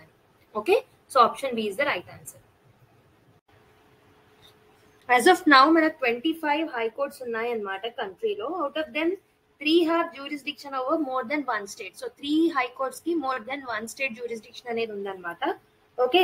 Okay, so option B is the right answer. As of now మనకు 25 హైకోర్ట్స్ ఉన్నాయన్నమాట కంట్రీలో. Out of them 3 have jurisdiction over more than 1 state. So 3 high courts కి మోర్ దెన్ 1 స్టేట్ జ్యూరిస్డిక్షన్ అనేది ఉందన్నమాట. Okay,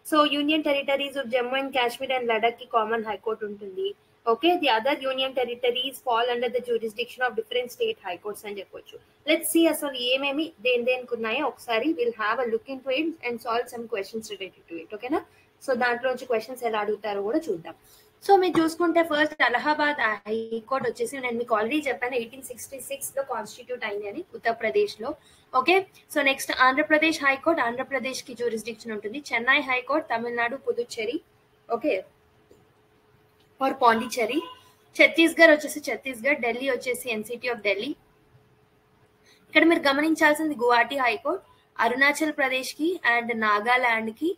so union territories of Jammu and Kashmir and Ladakh కి కామన్ హైకోర్ట్ ఉంటుంది. Okay, the other union territories fall under the jurisdiction of different state high courts అని చెప్పొచ్చు. లెట్స్ సీ అసలు ఏమేమి దేనికి ఉన్నాయో ఒకసారి will have a look in to it and solve some questions related to it. ఓకేనా, సో దాంట్లో నుంచి క్వశ్చన్స్ ఎలా అడుగుతారో కూడా చూద్దాం. సో మీరు చూసుకుంటే ఫస్ట్ అలహాబాద్ హైకోర్ట్ వచ్చేసి నేను మీకు ఆల్రెడీ చెప్పాను 1866 లో కాన్స్టిట్యూట్ అయింది అని ఉత్తరప్రదేశ్ లో. Okay, so next Andhra Pradesh high court, Andhra Pradesh కి జ్యూరిస్డిక్షన్ ఉంటుంది. Chennai high court, Tamil Nadu, Puducherry, okay or Pondicherry. Chhattisgarh వచ్చేసి ఛత్తీస్గఢ్, ఢిల్లీ వచ్చేసి ఎన్సిటీ ఆఫ్ ఢిల్లీ. ఇక్కడ మీరు గమనించాల్సింది గువాహటి హైకోర్ట్, అరుణాచల్ ప్రదేశ్ కి అండ్ నాగాలాండ్ కి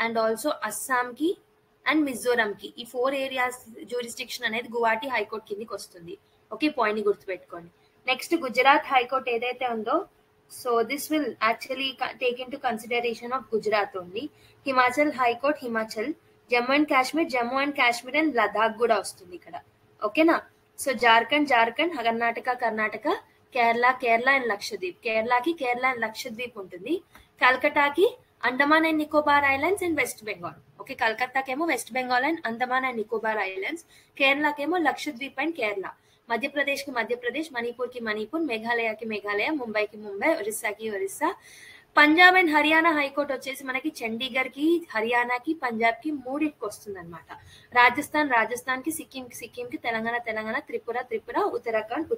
అండ్ ఆల్సో అస్సాం కి అండ్ మిజోరం కి ఈ 4 ఏరియాస్ జ్యూరిస్డిక్షన్ అనేది గువాహటి హైకోర్ట్ కిందికి వస్తుంది. ఓకే, పాయింట్ ని గుర్తుపెట్టుకోండి. నెక్స్ట్ గుజరాత్ హైకోర్ట్ ఏదైతే ఉందో so this will actually take into consideration of Gujarat only. Himachal high court Himachal, Jammu and Kashmir and Ladakh కూడా వస్తుంది ఇక్కడ. ఓకేనా, so Jharkhand Karnataka, Kerala and Lakshadweep. Kerala and Lakshadweep ఉంటుంది. కల్కటాకి Andaman and Nicobar islands and West Bengal. Okay, కల్కత్తాకేమో West Bengal and Andaman and Nicobar islands, కేరళకేమో లక్షద్వీప్ అండ్ కేరళ, మధ్యప్రదేశ్ కి మధ్యప్రదేశ్, మణిపూర్ కి మణిపూర్, మేఘాలయకి మేఘాలయ, ముంబైకి ముంబై, ఒరిస్సాకి ఒరిస్సా. పంజాబ్ అండ్ హర్యానా హైకోర్ట్ వచ్చేసి మనకి చండీగఢ్ కి, హర్యానాకి, పంజాబ్ కి మూడింటికి వస్తుంది అనమాట. రాజస్థాన్ కి, సిక్కిం కి, తెలంగాణ, త్రిపుర, ఉత్తరాఖండ్.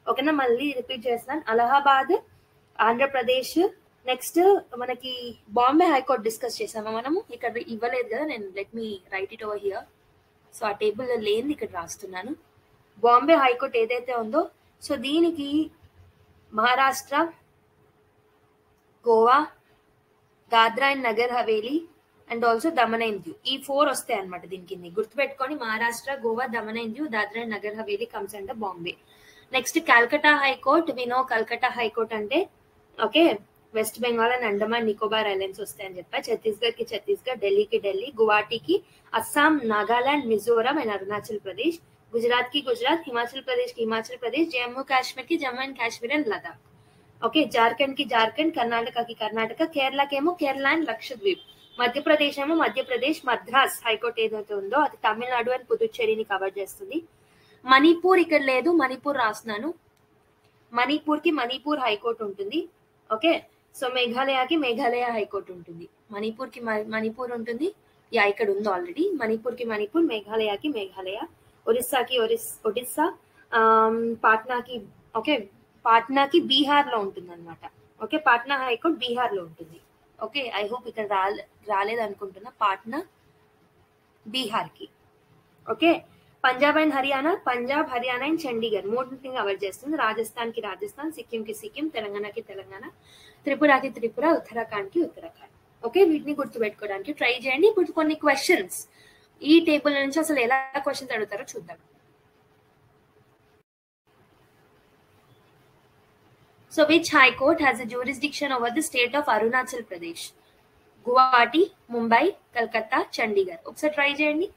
ఓకేనా, మళ్ళీ రిపీట్ చేస్తాను. అలహాబాద్, ఆంధ్రప్రదేశ్. నెక్స్ట్ మనకి బాంబే హైకోర్టు డిస్కస్ చేసామా మనము? ఇక్కడ ఇవ్వలేదు కదా, నేను let me right it over here. So ఆ టేబుల్లో లేనిది ఇక్కడ రాస్తున్నాను. బాంబే హైకోర్టు ఏదైతే ఉందో, సో దీనికి Maharashtra, Goa, Dadra and Nagar Haveli and also Daman and Diu, ఈ 4 వస్తాయి అనమాట దీని కింద. గుర్తుపెట్టుకొని Maharashtra, Goa, Daman and Diu, Dadra and Nagar Haveli comes under Bombay. Next Calcutta high court. వినో కల్కటా హైకోర్ట్ అంటే okay West Bengal and Andaman Nicobar islands వస్తాయని చెప్పా. ఛత్తీస్గఢ్కి ఛత్తీస్గఢ్, ఢిల్లీకి ఢిల్లీ, గువాహటికి అస్సాం, నాగాలాండ్, మిజోరం అండ్ అరుణాచల్ ప్రదేశ్, గుజరాత్కి గుజరాత్, హిమాచల్ ప్రదేశ్కి హిమాచల్ ప్రదేశ్, జమ్మూ కాశ్మీర్కి Jammu and Kashmir and Ladakh. Okay జార్ఖండ్కి జార్ఖండ్, కర్ణాటకకి కర్ణాటక, కేరళకేమో కేరళ అండ్ లక్షద్వీప్, మధ్యప్రదేశ్ ఏమో మధ్యప్రదేశ్, మద్రాస్ హైకోర్టు ఏదైతే ఉందో అది తమిళనాడు అండ్ పుదుచ్చేరిని కవర్ చేస్తుంది. మణిపూర్ ఇక్కడ లేదు, మణిపూర్ రాస్తున్నాను. మణిపూర్కి మణిపూర్ హైకోర్టు ఉంటుంది. ఓకే సో మేఘాలయకి మేఘాలయ హైకోర్టు ఉంటుంది. మణిపూర్కి మణిపూర్ ఉంటుంది. యా ఇక్కడ ఉంది ఆల్రెడీ. మణిపూర్కి మణిపూర్, మేఘాలయకి మేఘాలయ, ఒరిస్సాకి ఒడిస్సా, పాట్నాకి ఓకే పాట్నాకి బీహార్ లో ఉంటుంది అనమాట. ఓకే పాట్నా హైకోర్టు బీహార్ లో ఉంటుంది. ఓకే ఐ హోప్ ఇక్కడ రాలేదు అనుకుంటున్నా. పాట్నా బీహార్కి. Okay Punjab and Haryana, Punjab, Haryana and Chandigarh మూడింటిని కవర్ చేస్తుంది. రాజస్థాన్కి రాజస్థాన్, సిక్కింకి సిక్కిం, తెలంగాణకి తెలంగాణ, త్రిపురకి త్రిపుర, ఉత్తరాఖండ్కి ఉత్తరాఖండ్. ఓకే వీటిని గుర్తుపెట్టుకోవడానికి ట్రై చేయండి. ఇప్పుడు కొన్ని క్వశ్చన్స్ ఈ టేబుల్ నుంచి అసలు ఎలా క్వశ్చన్స్ అడుగుతారో చూద్దాం. So which high court has a jurisdiction over the state of Arunachal Pradesh? Guwahati, Mumbai, Kolkata, Chandigarh. ఒకసారి ట్రై చేయండి.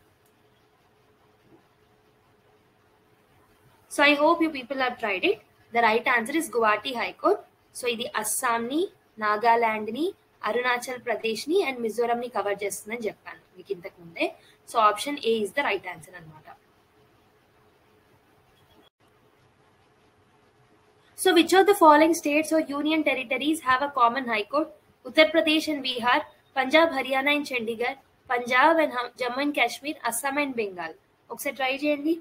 So I hope you people have tried it. The right answer is Guwahati High Court. So ఇది అస్సాంని, నాగాలాండ్ని, అరుణాచల్ ప్రదేశ్ని అండ్ మిజోరంని కవర్ చేస్తుందని చెప్పాను మీకు ఇంతకు ముందే. So option A is the right answer అనమాట. So which of the following states or union territories have a common high court? Uttar Pradesh and Bihar, Punjab, Haryana and Chandigarh, Punjab and Jammu and Kashmir, Assam and Bengal. ఒకసారి ట్రై చేయండి.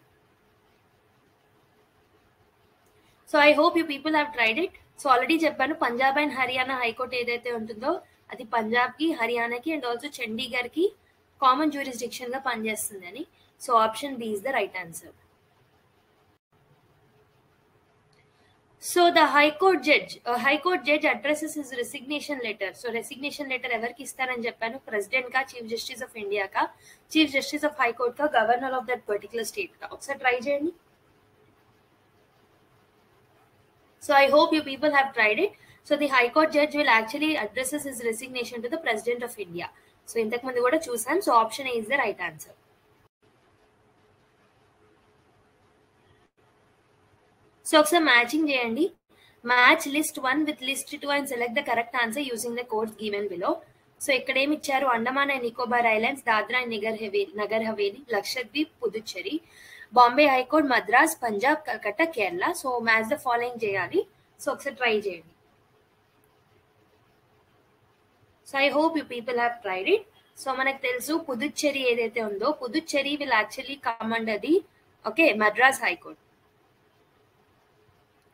So I hope you people have tried it. So already చెప్పాను పంజాబ్ అండ్ హర్యానా హైకోర్టు ఏదైతే ఉంటుందో అది పంజాబ్కి, హర్యానాకి అండ్ ఆల్సో చండీగఢ్కి కామన్ జ్యూరిస్డిక్షన్ గా పనిచేస్తుంది అని. So option B is the right answer. So the High Court judge addresses his resignation letter. So resignation letter ఎవరికి ఇస్తారని చెప్పాను? ప్రెసిడెంట్ కా, చీఫ్ జస్టిస్ ఆఫ్ ఇండియా కా, chief justice of high court కా, governor of that particular state కా. ఒకసారి ట్రై చేయండి. So I hope you people have tried it. So the High Court judge will actually addresses his resignation to the President of India. So ఇంతకు ముందు కూడా చూసాం. So option A is the right answer. So ఒకసారి మ్యాచింగ్ చేయండి. Match list 1 with list 2 and select the correct answer using the codes given below. So ఇక్కడ ఏమి ఇచ్చారు? Andaman and Nicobar islands, Dadra and Nagar Haveli, Lakshadweep, Puducherry, Bombay high court, Madras, Punjab, Calcutta, Kerala. So match the following చేయాలి. సో ఒకసారి ట్రై చేయండి. So I hope you people have tried it. So మనకు తెలుసు పుదుచ్చేరి ఏదైతే ఉందో, Puducherry will actually come under the okay Madras high court.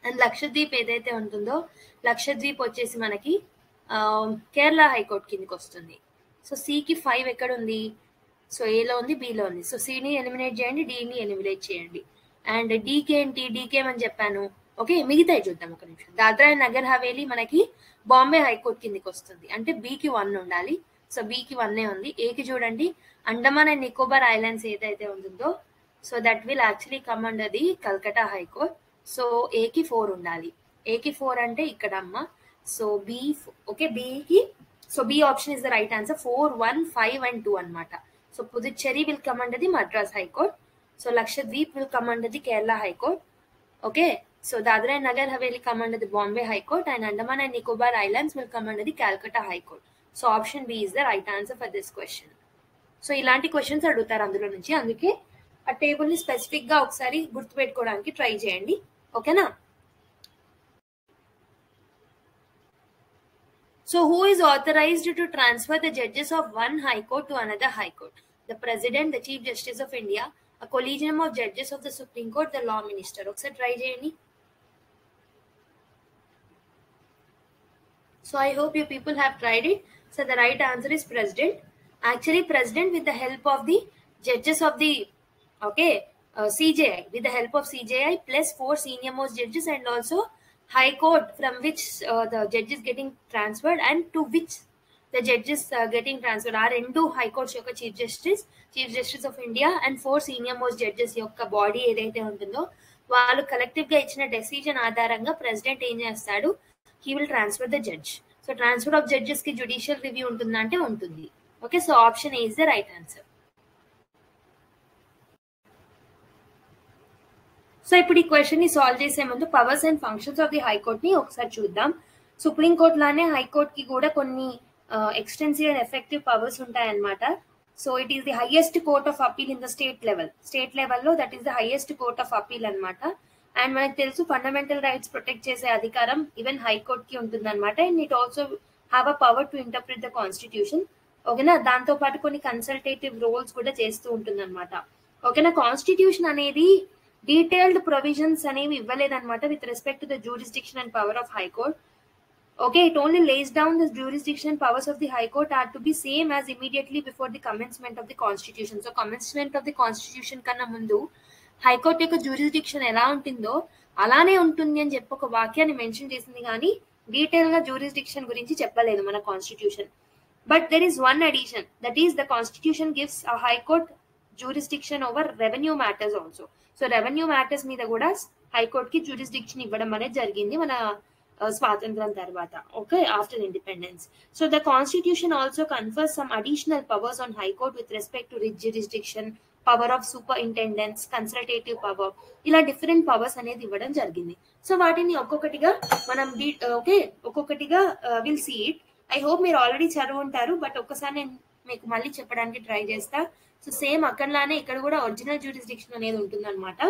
And Lakshadweep ఏదైతే ఉంటుందో లక్షద్వీప్ వచ్చేసి మనకి కేరళ హైకోర్ట్ కిందకి వస్తుంది. సో సికి 5 ఎక్కడ ఉంది? సో ఏలో ఉంది, బిలో ఉంది. సో సిని ఎలిమినేట్ చేయండి, డిని ఎలిమినేట్ చేయండి. అండ్ డీకే ఏంటి? డీకే అని చెప్పాను. ఓకే మిగతాయి చూద్దాం ఒక నిమిషం. దాద్రా అండ్ నగర్ హవేలీ మనకి బాంబే హైకోర్ట్ కిందకి వస్తుంది. అంటే బికి 1 ఉండాలి. సో బికి 1 ఉంది. ఏకి చూడండి అండమాన్ అండ్ నికోబార్ ఐలాండ్స్ ఏదైతే ఉంటుందో so that will actually come under the Calcutta high court. So ఏకి 4 ఉండాలి. ఏకి 4 అంటే ఇక్కడ అమ్మ. సో బి ఓకే బికి so B option is the right answer. 4, 1, 5 and 2 అనమాట. So Puducherry will come under the Madras high court. So Lakshadweep will come under the Kerala high court. Okay so Dadra and Nagar Haveli come under the Bombay high court and Andaman and Nicobar islands will come under the Calcutta high court. So option B is the right answer for this question. So ఇలాంటి క్వశ్చన్స్ అడుగుతారు అందులో నుంచి. అందుకే ఆ టేబుల్ ని స్పెసిఫిక్ గా ఒకసారి గుర్తుపెట్టుకోవడానికి ట్రై చేయండి. ఓకేనా? So who is authorized to transfer the judges of one high court to another high court? The President, the Chief Justice of India, a collegium of judges of the Supreme Court, the Law Minister. ఒకసారి ట్రై చేయండి. So I hope you people have tried it. So the right answer is president. Actually, president with the help of the judges of the CJI, with the help of CJI plus 4 senior most judges and also High Court from which the judges getting transferred and to which the judges getting transferred are into High Court యొక్క Chief Justice of India and 4 senior most judges యొక్క బాడీ ఏదైతే ఉంటుందో వాళ్ళు కలెక్టివ్ గా ఇచ్చిన డెసిజన్ ఆధారంగా ప్రెసిడెంట్ ఏం చేస్తాడు, he will transfer the judge. So transfer of judges ki judicial review untunda ante untundi. Okay, so option A is the right answer. So ఇప్పుడు ఈ క్వశ్చన్ ని సాల్వ్ చేసే ముందు powers and functions of the high court ని ఒకసారి చూద్దాం. సుప్రీం కోర్ట్ లానే హైకోర్ట్ కి కూడా కొన్ని ఎక్స్టెన్సివ్ అండ్ ఎఫెక్టివ్ పవర్స్ ఉంటాయన్నమాట. So it is the highest court of appeal in the state లెవెల్లో that is the highest court of appeal అనమాట. అండ్ మనకు తెలుసు ఫండమెంటల్ రైట్స్ ప్రొటెక్ట్ చేసే అధికారం ఈవెన్ హైకోర్ట్ కి ఉంటుంది అనమాట. And it also have a power to interpret the constitution. ఓకేనా, దాంతో పాటు కొన్ని కన్సల్టేటివ్ రోల్స్ కూడా చేస్తూ ఉంటుంది అనమాట. ఓకేనా, కాన్స్టిట్యూషన్ అనేది డీటెయిల్డ్ ప్రొవిజన్స్ అనేవి ఇవ్వలేదన్నమాట with respect to the jurisdiction and power of high court. Okay, it only lays down the jurisdiction and powers of the High Court are to be same as immediately before the commencement of the Constitution. So, commencement of the Constitution కన్నా ముందు హైకోర్టు యొక్క జ్యూరిస్డిక్షన్ ఎలా ఉంటుందో అలానే ఉంటుంది అని చెప్పి ఒక వాక్యాన్ని మెన్షన్ చేసింది, కానీ డీటెయిల్ గా జ్యూరిస్డిక్షన్ గురించి చెప్పలేదు మన constitution. But there is one addition, that is the constitution gives a high court jurisdiction over revenue matters also. So revenue matters మీద కూడా హైకోర్ట్ కి జ్యూరిస్డిక్షన్ ఇవ్వడం అనేది జరిగింది మన స్వాతంత్రం తర్వాత, okay, after independence. So the constitution also confers some additional powers on high court with respect to writ jurisdiction, power of superintendence, consultative power, ఇలా డిఫరెంట్ పవర్స్ అనేది ఇవ్వడం జరిగింది. సో వాటిని ఒక్కొక్కటిగా మనం ఒక్కొక్కటిగా will see it. I hope మీరు ఆల్రెడీ చదువు ఉంటారు, బట్ ఒక్కసారి నేను మీకు మళ్ళీ చెప్పడానికి ట్రై చేస్తా. సో సేమ్ అక్కడలానే ఇక్కడ కూడా ఒరిజినల్ జ్యూరిస్డిక్షన్ అనేది ఉంటుంది అనమాట.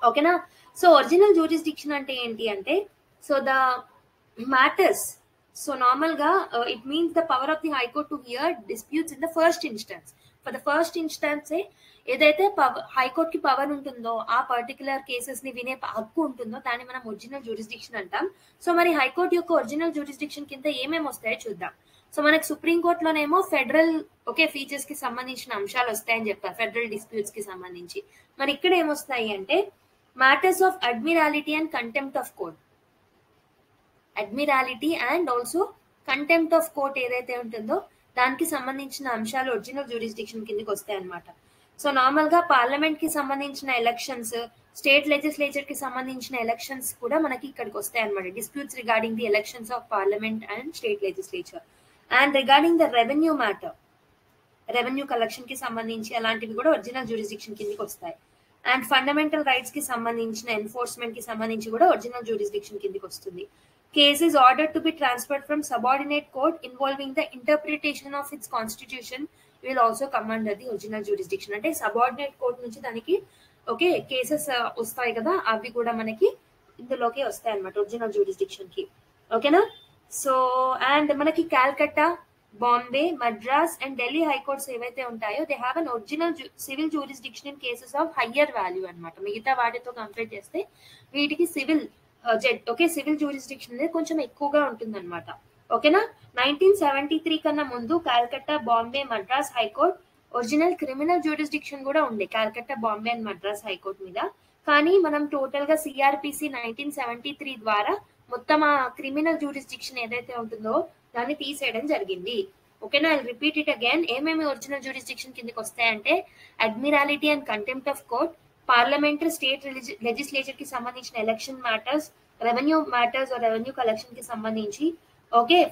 ఓకేనా, సో ఒరిజినల్ జ్యూరిస్డిక్షన్ అంటే ఏంటి అంటే, so the matters, so normal ga it means the power of the high court to hear disputes in the first instance. For the first instance ఏదైతే హై కోర్ట్ కి పవర్ ఉంటుందో ఆ పర్టికులర్ కేసెస్ ని వినే హక్కు ఉంటుందో దాన్ని మనం ఒరిజినల్ జ్యూరిస్డిక్షన్ అంటాం. సో మరి హైకోర్టు యొక్క ఒరిజినల్ జ్యూరిస్డిక్షన్ కింద ఏమేమి వస్తాయో చూద్దాం. సో మనకి సుప్రీం కోర్టులోనేమో ఫెడరల్ ఫీచర్స్ కి సంబంధించిన అంశాలు వస్తాయని చెప్పారు, ఫెడరల్ డిస్ప్యూట్స్ కి సంబంధించి. మరి ఇక్కడ ఏమొస్తాయి అంటే matters of admiralty and contempt of court, admiralty and also contempt of court ఏదైతే ఉంటుందో దానికి సంబంధించిన అంశాలు ఒరిజినల్ జ్యూరిస్డిక్షన్ కిందకి వస్తాయి అనమాట. సో నార్మల్ గా పార్లమెంట్ కి సంబంధించిన ఎలక్షన్స్, స్టేట్ లెజిస్లేచర్ కి సంబంధించిన ఎలక్షన్స్ కూడా మనకి ఇక్కడికి వస్తాయి అనమాట. Disputes regarding the elections of parliament and state legislature. And regarding the revenue matter, revenue collection కి సంబంధించి అలాంటివి కూడా ఒరిజినల్ జ్యూరిస్డిక్షన్ కిందకి వస్తాయి. అండ్ ఫండమెంటల్ రైట్స్ కి సంబంధించిన ఎన్ఫోర్స్మెంట్ కి సంబంధించి కూడా ఒరిజినల్ జ్యూరిస్డిక్షన్ కిందకి వస్తుంది. Case is ordered to be transferred from subordinate court involving the interpretation of its constitution will also come under the original jurisdiction. అంటే సబార్డినేట్ కోర్ట్ నుంచి దానికి కేసెస్ వస్తాయి కదా, అవి కూడా మనకి ఇందులోకి వస్తాయి అన్నమాట ఒరిజినల్ జ్యూరిస్డిక్షన్ కి. ఓకేనా, సో అండ్ మనకి కాల్కట్టా, బాంబే, మద్రాస్ అండ్ ఢిల్లీ హైకోర్ట్స్ ఏవైతే ఉంటాయో they have an original civil jurisdiction in cases of higher value అనమాట. మిగతా వాటితో కంపేర్ చేస్తే వీటికి సివిల్ సివిల్ జ్యూరిస్డిక్షన్ అనేది కొంచెం ఎక్కువగా ఉంటుంది అనమాట. ఓకేనా, 1973 కన్నా ముందు Calcutta, Bombay, Madras high court original criminal jurisdiction కూడా ఉండే కాల్కట్టా, బాంబే అండ్ మద్రాస్ హైకోర్ట్ మీద. కానీ మనం టోటల్ గా సిఆర్పిసి 1973 ద్వారా మొత్తం ఆ క్రిమినల్ జ్యూరిస్డిక్షన్ ఏదైతే ఉంటుందో దాన్ని తీసేయడం జరిగింది. ఓకేనా, ఐ రిపీట్ ఇట్ అగైన్. ఏమేమి ఒరిజినల్ జ్యూరిస్డిక్షన్ కిందకి వస్తాయంటే admiralty and contempt of court, parliamentary state legislature కి సంబంధించిన election matters, revenue matters revenue collection కి సంబంధించి,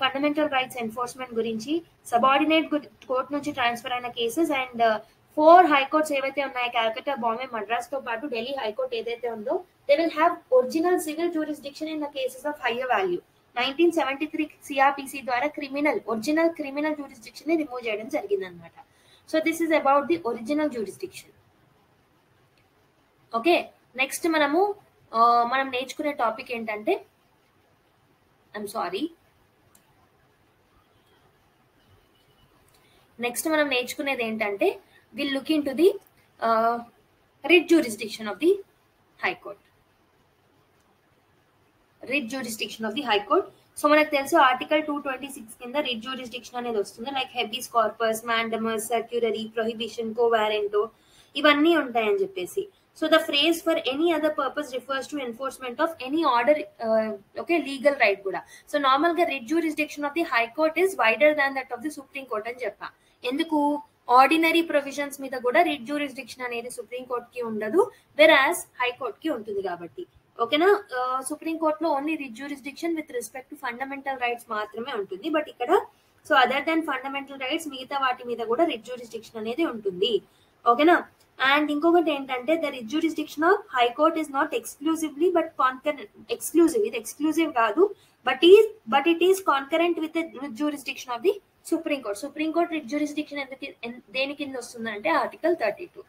ఫండమెంటల్ రైట్స్ ఎన్ఫోర్స్మెంట్ గురించి, సబార్డినేట్ కోర్ట్ నుంచి ట్రాన్స్ఫర్ అయిన కేసెస్ అండ్ 4 హైకోర్ట్స్ ఏవైతే ఉన్నాయో కాల్కట్టా, బాంబే, మద్రాస్ తో పాటు ఢిల్లీ హైకోర్ట్ ఏదైతే ఉందో they will have original civil jurisdiction in the cases of higher value. 1973 CrPC ద్వారా ఒరిజినల్ క్రిమినల్ జ్యూరిస్డిక్షన్ ని రిమూవ్ చేయడం జరిగింది అనమాట. So this is about the original jurisdiction. Okay, next మనం నేర్చుకునే టాపిక్ ఏంటంటే మనం నేర్చుకునేది ఏంటంటే will look in to the writ jurisdiction of the high court. Writ jurisdiction of the high court. So మనకు తెలుసు ఆర్టికల్ 226 కింద రిట్ జ్యూరిస్డిక్షన్ అనేది వస్తుంది, లైక్ హెబిస్ కార్పస్, మాండమస్, సర్క్యులరీ, ప్రొహిబిషన్, కోవారెంటో ఇవన్నీ ఉంటాయని చెప్పేసి. So the phrase for any other purpose refers to enforcement of any order, okay, legal right కూడా. సో నార్మల్ గా writ jurisdiction of the high court is wider than that of the supreme court అని చెప్పా. ఎందుకు? ఆర్డినరీ ప్రొవిజన్స్ మీద కూడా రిట్ జ్యూరిస్డిక్షన్ అనేది సుప్రీం కోర్ట్ కి ఉండదు, వెరాస్ హైకోర్ట్ కి ఉంటుంది కాబట్టి. ఓకేనా? సుప్రీం కోర్ట్ లో only writ jurisdiction with respect to fundamental rights మాత్రమే ఉంటుంది. బట్ ఇక్కడ so other than fundamental rights మిగతా వాటి మీద కూడా రిట్ జ్యూరిస్డిక్షన్ అనేది ఉంటుంది. ఓకేనా? అండ్ ఇంకొకటి ఏంటంటే the writ jurisdiction of high court is not exclusively but exclusive, ఇది ఎక్స్క్లూజివ్ కాదు, but it is concurrent with the jurisdiction of the supreme court. Supreme court writ jurisdiction దేని కింద వస్తుందంటే ఆర్టికల్ 32.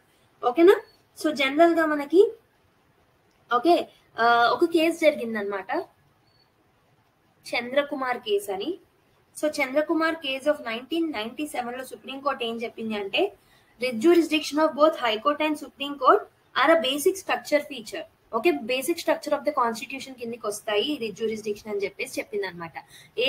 ఓకేనా? సో జనరల్ గా మనకి ఓకే ఒక కేసు జరిగిందనమాట, చంద్రకుమార్ కేసు అని. సో చంద్రకుమార్ కేసు ఆఫ్ 1997 లో సుప్రీం కోర్ట్ ఏం చెప్పింది అంటే writ jurisdiction of both high court and supreme court are a basic structure feature. Okay, basic structure of the constitution కిందకి వస్తాయి రిట్ జ్యూరిస్డిక్షన్ అని చెప్పేసి చెప్పింది అనమాట.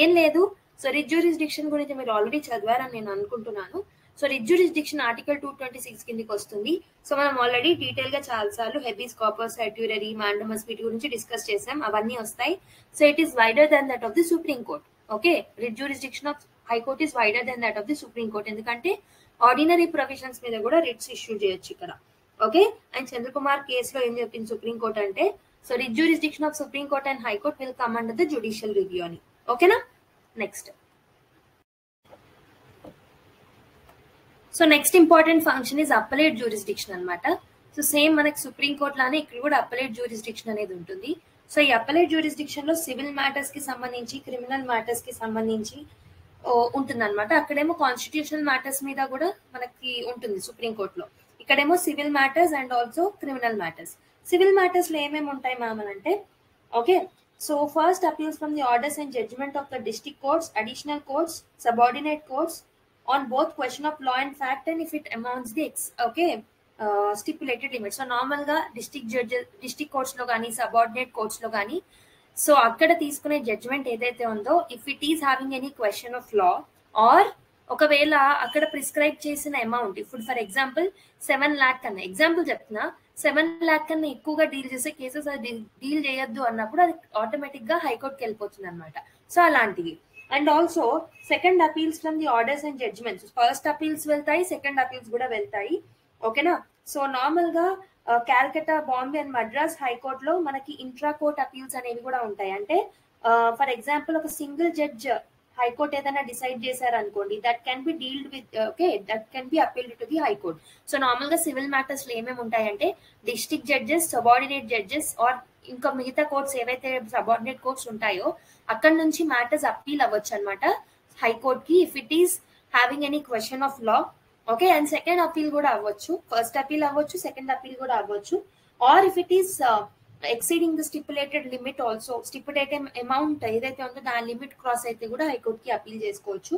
ఏం లేదు, సో రిట్ జ్యూరిస్డిక్షన్ గురించి మీరు ఆల్రెడీ చదివారని నేను అనుకుంటున్నాను. సో రిట్ జ్యూరిస్డిక్షన్ ఆర్టికల్ 226 కిందకి వస్తుంది. సో మనం ఆల్రెడీ డీటెయిల్ గా చాలా సార్లు హెబిస్ కార్పస్, సర్క్యులరీ, మాండమస్ వీటి గురించి డిస్కస్ చేసాం, అవన్నీ వస్తాయి. So it is wider than that of the supreme court. Okay, writ jurisdiction of high court is wider than that of the supreme court, ఎందుకంటే ఆర్డినరీ ప్రొవిజన్స్ మీద కూడా రిట్స్ ఇష్యూ చేయొచ్చు ఇక్కడ. ఓకే, అండ్ చంద్రకుమార్ కేసులో ఏం చెప్పింది సుప్రీం కోర్ట్ అంటే so writ jurisdiction of supreme court and high court will come under the judicial review అని. ఓకేనా? Next, so next important function is appellate jurisdiction అనమాట. సో సేమ్ మనకి సుప్రీం కోర్ట్ లానే ఇక్కడ కూడా అప్పలేట్ జ్యూరిస్డిక్షన్ అనేది ఉంటుంది. సో ఈ అప్పలేట్ జ్యూరిస్డిక్షన్ లో సివిల్ మ్యాటర్స్ కి సంబంధించి, క్రిమినల్ మ్యాటర్స్ కి సంబంధించి ఉంటుంది అనమాట. అక్కడేమో కాన్స్టిట్యూషనల్ మ్యాటర్స్ మీద కూడా మనకి ఉంటుంది సుప్రీం కోర్ట్ లో. ఇక్కడేమో civil matters and also criminal matters. Civil matters లో ఏమేమి ఉంటాయి మ్యామ్ అంటే okay, so first appeals from the orders and judgment of the district courts, additional courts, subordinate courts on both question of law and fact and if it amounts the stipulated limits. So normal ga district courts lo gaani, subordinate courts lo gaani, so akkada తీసుకునే జడ్జ్మెంట్ ఏదైతే ఉందో if it is having any question of law or ఒకవేళ అక్కడ ప్రిస్క్రైబ్ చేసిన అమౌంట్, ఇప్పుడు ఫర్ ఎగ్జాంపుల్ 7 lakh కన్నా, ఎగ్జాంపుల్ చెప్తున్నా, 7 lakh కన్నా ఎక్కువగా డీల్ చేసే కేసెస్ అది డీల్ చేయొద్దు అన్నప్పుడు అది ఆటోమేటిక్ గా హైకోర్టుకి వెళ్ళిపోతుంది అనమాట. సో అలాంటివి. And also second appeals from the orders and judgments, first appeals వెళ్తాయి, సెకండ్ అపీల్స్ కూడా వెళ్తాయి. ఓకేనా? సో నార్మల్ గా కాల్కటా, బాంబే అండ్ మద్రాస్ హైకోర్ట్ లో మనకి ఇంట్రా కోర్ట్ అపీల్స్ అనేవి కూడా ఉంటాయి. అంటే ఫర్ ఎగ్జాంపుల్ ఒక సింగిల్ జడ్జ్ హైకోర్ట్ ఏదైనా డిసైడ్ చేశారు అనుకోండి, that can be dealt with okay, that can be appealed to the high court. So normal గా సివిల్ మ్యాటర్స్ లో ఏమేమి ఉంటాయంటే district judges, subordinate judges are ఇంకా మిగతా కోర్ట్స్ ఏవైతే సబార్డినేట్ కోర్ట్స్ ఉంటాయో అక్కడ నుంచి మ్యాటర్స్ అపీల్ అవ్వచ్చు అనమాట హైకోర్ట్ కి if it is having any question of law. Okay, and second appeal కూడా అవ్వచ్చు, ఫస్ట్ అపీల్ అవ్వచ్చు, సెకండ్ అపీల్ కూడా అవ్వచ్చు. Or if it is exceeding the stipulated limit also, stipulated amount ఏదైతే ఉందో దాని లిమిట్ క్రాస్ అయితే కూడా హైకోర్ట్ కి అపీల్ చేసుకోవచ్చు.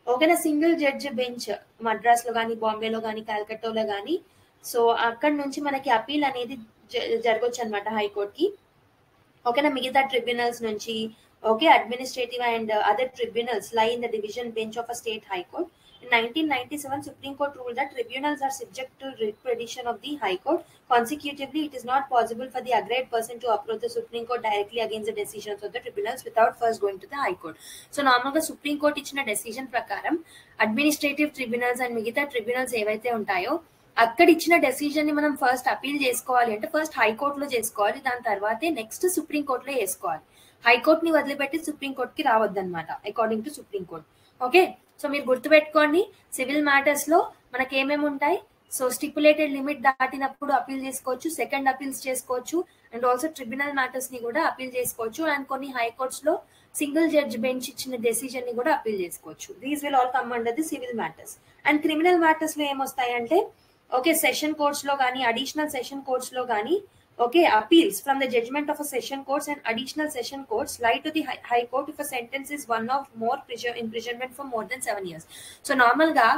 ఓకేనా? సింగిల్ జడ్జ్ బెంచ్ మద్రాస్ లో కానీ, బాంబేలో కానీ, కాల్కటాలో కానీ, సో అక్కడ నుంచి మనకి అపీల్ అనేది జరగవచ్చు అనమాట హైకోర్ట్ కి. ఓకేనా? మిగతా ట్రిబ్యునల్స్ నుంచి okay, administrative and other tribunals లై in the division bench of a state high court. In 1997, Supreme Court ruled that tribunals are subject to writ petition of the High Court. Consecutively, it is not possible for the aggrieved person to approach the Supreme Court directly against the decisions of the tribunals without first going to the High Court. So, normally, Supreme Court ichina decision prakaram, administrative tribunals and migita tribunals evaithe untayo, అక్కడ ఇచ్చిన డెసిజన్ ని మనం ఫస్ట్ అపీల్ చేసుకోవాలి అంటే ఫస్ట్ హైకోర్ట్ లో చేసుకోవాలి, దాని తర్వాతే నెక్స్ట్ సుప్రీం కోర్ట్ లో చేసుకోవాలి. హైకోర్ట్ ని వదిలిపెట్టి సుప్రీం కోర్ట్ కి రావద్దు అనమాట according to supreme court. Okay, so మీరు గుర్తుపెట్టుకోండి సివిల్ మ్యాటర్స్ లో మనకి ఏమేమి ఉంటాయి. సో స్టిపులేటెడ్ లిమిట్ దాటినప్పుడు అపీల్ చేసుకోవచ్చు, సెకండ్ అపీల్స్ చేసుకోవచ్చు, అండ్ ఆల్సో ట్రిబ్యునల్ మ్యాటర్స్ ని కూడా అపీల్ చేసుకోవచ్చు, అండ్ కొన్ని హైకోర్ట్స్ లో సింగిల్ జడ్జ్ బెంచ్ ఇచ్చిన డెసిజన్ ని కూడా అపీల్ చేసుకోవచ్చు. These will all come under the civil matters. And criminal matters లో ఏమొస్తాయంటే ఓకే, సెషన్ కోర్ట్స్ లో కానీ, అడిషనల్ సెషన్ కోర్ట్స్ లో కానీ okay, appeals from the judgment of a session courts and additional session courts lie to the high court if a sentence is one of more imprisonment for more than 7 years. So normal గా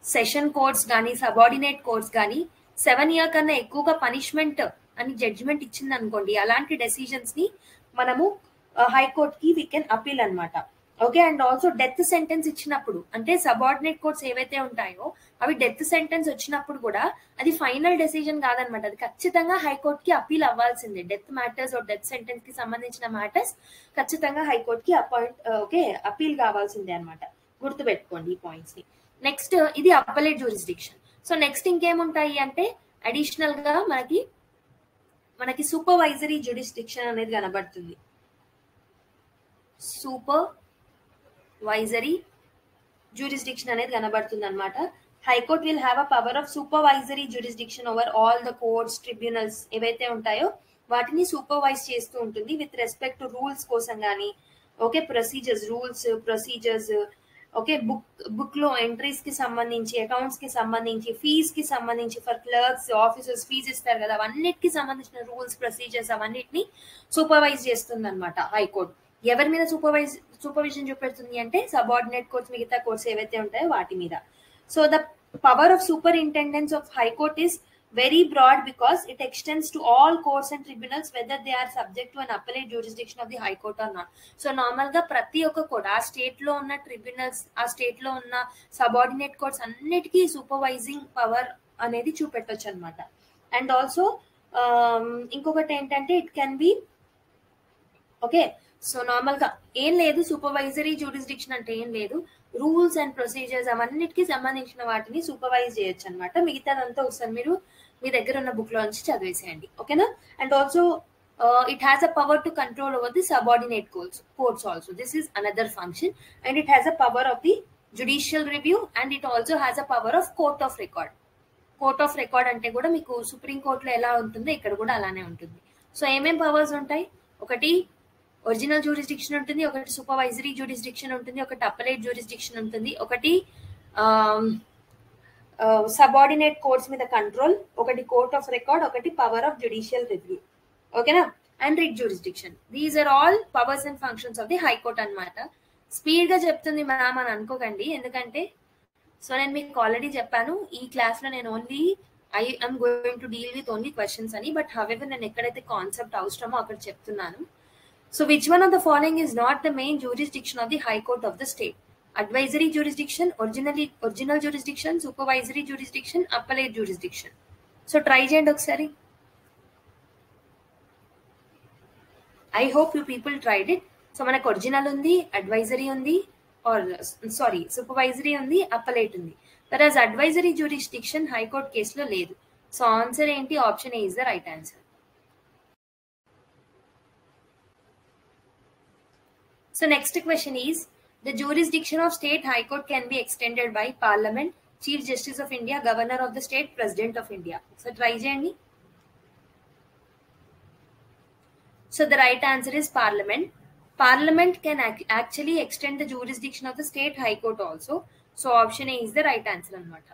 సెషన్ కోర్ట్స్ కానీ, సబార్డినేట్ కోర్ట్స్ కానీ 7 years కన్నా ఎక్కువగా పనిష్మెంట్ అని జడ్జ్మెంట్ ఇచ్చింది అనుకోండి, అలాంటి డెసిజన్స్ ని మనము హైకోర్ట్కి వీ కెన్ అపీల్ అనమాట. Okay, and also death sentence ఇచ్చినప్పుడు, అంటే సబార్డినేట్ కోర్ట్స్ ఏవైతే ఉంటాయో అవి డెత్ సెంటెన్స్ వచ్చినప్పుడు కూడా అది ఫైనల్ డెసిజన్ కాదనమాట, అది ఖచ్చితంగా హైకోర్ట్ కి అపీల్ అవ్వాల్సిందే. డెత్ మ్యాటర్స్ డెత్ సెంటెన్స్ కి సంబంధించిన మ్యాటర్స్ ఖచ్చితంగా హైకోర్ట్ కి అపీల్ కావాల్సిందే అనమాట. గుర్తుపెట్టుకోండి ఈ పాయింట్స్ ని. నెక్స్ట్ ఇది అప్పలేట్ జ్యూరిస్డిక్షన్. సో నెక్స్ట్ ఇంకేముంటాయి అంటే అడిషనల్ గా మనకి సూపర్వైజరీ జ్యూరిస్డిక్షన్ అనేది కనబడుతుంది. సూపర్వైజరీ jurisdiction అనేది కనబడుతుంది అనమాట. High court will have a power of supervisory jurisdiction over all the courts, tribunals ఏవైతే ఉంటాయో వాటిని సూపర్వైజ్ చేస్తూ ఉంటుంది విత్ రెస్పెక్ట్ టు రూల్స్ కోసం కానీ, ఓకే, ప్రొసీజర్స్, ఓకే, బుక్ లో ఎంట్రీస్ కి సంబంధించి, అకౌంట్స్ కి సంబంధించి, ఫీజ్ కి సంబంధించి, ఫర్ క్లర్క్స్ ఆఫీసర్స్ ఫీజ్ ఇస్తారు కదా, అవన్నిటికి సంబంధించిన రూల్స్, ప్రొసీజర్స్ అవన్నిటిని సూపర్వైజ్ చేస్తుంది అనమాట హైకోర్ట్. ఎవరి మీద సూపర్విజన్ చూపెడుతుంది అంటే సబార్డినేట్ కోర్ట్స్, మిగతా కోర్ట్స్ ఏవైతే ఉంటాయో వాటి మీద. So the power of superintendence of high court is very broad because it extends to all courts and tribunals whether they are subject to an appellate jurisdiction of the high court or not. So normal గా ప్రతి ఒక్క కోర్ట్, ఆ స్టేట్ లో ఉన్న ట్రిబ్యునల్స్, ఆ స్టేట్ లో ఉన్న సబార్డినేట్ కోర్ట్స్ అన్నిటికీ సూపర్వైజింగ్ పవర్ అనేది చూపెట్టొచ్చు అనమాట. అండ్ ఆల్సో ఇంకొకటి ఏంటంటే it can be, okay, so normal గా ఏం లేదు, సూపర్వైజరీ జ్యూరిస్డిక్షన్ అంటే ఏం లేదు, రూల్స్ అండ్ ప్రొసీజర్స్ అవన్నిటికి సంబంధించిన వాటిని సూపర్వైజ్ చేయొచ్చు అనమాట. మిగతాదంతా ఒకసారి మీరు మీ దగ్గర ఉన్న బుక్ లో నుంచి చదివేసేయండి, ఓకేనా. And also it has a power to control over the subordinate courts also. This is another function, and it has a power of the judicial review, and it also has a power of court of record. Court of record అంటే కూడా మీకు సుప్రీం కోర్టులో ఎలా ఉంటుందో ఇక్కడ కూడా అలానే ఉంటుంది. సో ఏమేం పవర్స్ ఉంటాయి, ఒకటి ఒరిజినల్ జ్యూరిస్డిక్షన్ ఉంటుంది, ఒకటి సూపర్వైజరీ జ్యూరిస్డిక్షన్ ఉంటుంది, ఒకటి అప్పలేట్ జ్యూరిస్డిక్షన్ ఉంటుంది, ఒకటి సబార్డినేట్ కోర్ట్స్ మీద కంట్రోల్, ఒకటి కోర్ట్ ఆఫ్ రికార్డ్, ఒకటి పవర్ ఆఫ్ జ్యుడిషియల్ రివ్యూ, ఓకేనా, and writ jurisdiction. These are all powers and functions of the high court అనమాట. స్పీడ్ గా చెప్తుంది మ్యామ్ అని అనుకోకండి, ఎందుకంటే సో నేను మీకు ఆల్రెడీ చెప్పాను ఈ క్లాస్ లో నేను I'm going to deal with only questions అని, బట్ హవెవర్ నేను ఎక్కడైతే కాన్సెప్ట్ అవసరమో అక్కడ చెప్తున్నాను. So which one of the following is not the main jurisdiction of the high court of the state? Advisory jurisdiction, original jurisdiction, supervisory jurisdiction, appellate jurisdiction. So try చేయండి ఒకసారి. I hope you people tried it. So మనకు ఒరిజినల్ ఉంది, అడ్వైజరీ ఉంది, సూపర్వైజరీ ఉంది, అప్పలేట్ ఉంది. whereas అడ్వైజరీ జ్యూరిస్డిక్షన్ హైకోర్ట్ కేసులో లేదు. సో ఆన్సర్ ఏంటి? Option A is the right answer. So next question is, the jurisdiction of state high court can be extended by parliament, chief justice of India, governor of the state, president of India. So try cheyandi. So the right answer is parliament. Parliament can actually extend the jurisdiction of the state high court also. So option A is the right answer anamata.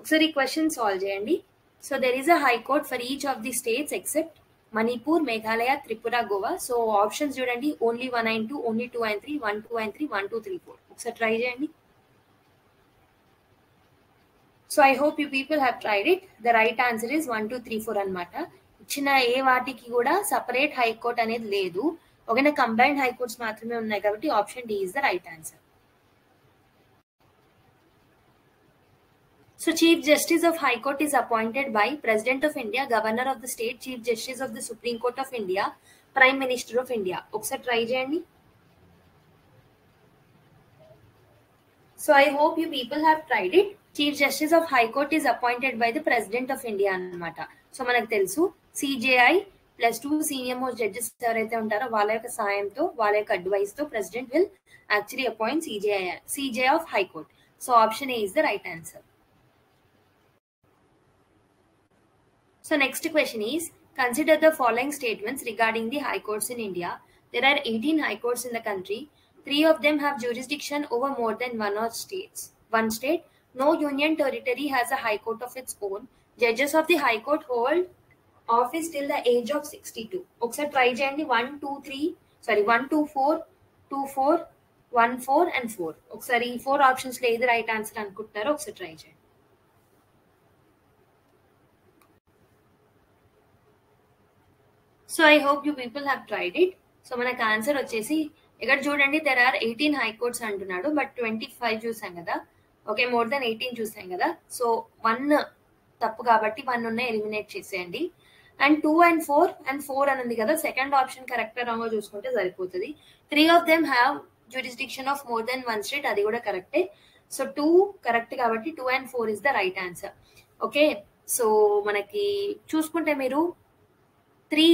ఒకసారి ఈ క్వశ్చన్ సాల్వ్ చేయండి. So there is a high court for each of the states except Manipur, Meghalaya, Tripura, Goa. So options చూడండి, only 1 and 2, only 2 and 3, 1, 2 and 3, 1, 2, 3, 4. ఒకసారి ట్రై చేయండి. So I hope you people have tried it. The right answer is 1, 2, 3, 4 అనమాట. ఇచ్చిన ఏ వాటికి కూడా సపరేట్ హైకోర్ట్ అనేది లేదు, ఒకనే కంబైన్డ్ హైకోర్ట్స్ మాత్రమే ఉన్నాయి, కాబట్టి option D is the right answer. So Chief Justice of High Court is appointed by President of India, Governor of the State, Chief Justice of the Supreme Court of India, Prime Minister of India. ఒకసారి ట్రై చేయండి. So I hope you people have tried it. Chief Justice of High Court is appointed by the President of India అన్నమాట. సో మనకు తెలుసు CJI +2 సీనియర్ మోస్ట్ జడ్జెస్ ఎవరైతే ఉంటారో వాళ్ళ యొక్క సాయంతో, వాళ్ళ యొక్క అడ్వైస్ తో president will actually appoint CJI of High Court. So option A is the right answer. So next question is, consider the following statements regarding the high courts in India. There are 18 high courts in the country. 3 of them have jurisdiction over more than one state. No union territory has a high court of its own. Judges of the high court hold office till the age of 62. ఒకసారి ట్రై చేయండి. 1, 2, 4, 2, 4, 1, 4 and 4. ఒకసారి ఈ 4 ఆప్షన్స్ లో ఏది రైట్ ఆన్సర్ అనుకుంటున్నారో ఒకసారి ట్రై చేయండి. So I hope you people have tried it. So మనకు ఆన్సర్ వచ్చేసి ఇక్కడ చూడండి, దెర్ ఆర్ 18 హైకోర్ట్స్ అంటున్నాడు, బట్ 25 చూసాం కదా. ఓకే, మోర్ దెన్ 18 చూసాం కదా. సో 1 తప్పు కాబట్టి 1 ఉన్న ఎలిమినేట్ చేసేయండి. అండ్ 2 and 4 అని ఉంది కదా, సెకండ్ ఆప్షన్ కరెక్ట్ రాంగ్ చూసుకుంటే సరిపోతుంది. 3 of them have jurisdiction of more than 1 state, అది కూడా కరెక్టే. సో 2 కరెక్ట్ కాబట్టి 2 and 4 is the right answer. Okay, so మనకి చూసుకుంటే మీరు 3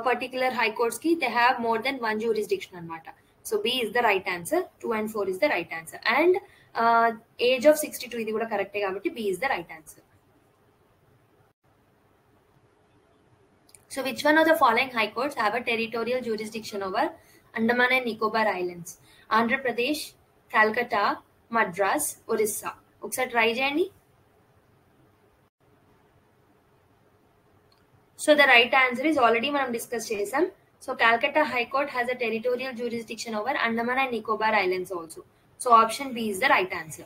particular high courts ki they have more than 1 jurisdiction anamata. So B is the right answer. 2 and 4 is the right answer. And age of 62 idi kuda correct kabatti B is the right answer. So which one of the following high courts have a territorial jurisdiction over Andaman and Nicobar Islands? Andhra Pradesh, Calcutta, Madras, Orissa. Oksa try cheyandi. So the right answer is already మనం డిస్కస్ చేసాం. So Calcutta High Court has a territorial jurisdiction over Andaman and Nicobar Islands also. So option B is the right answer.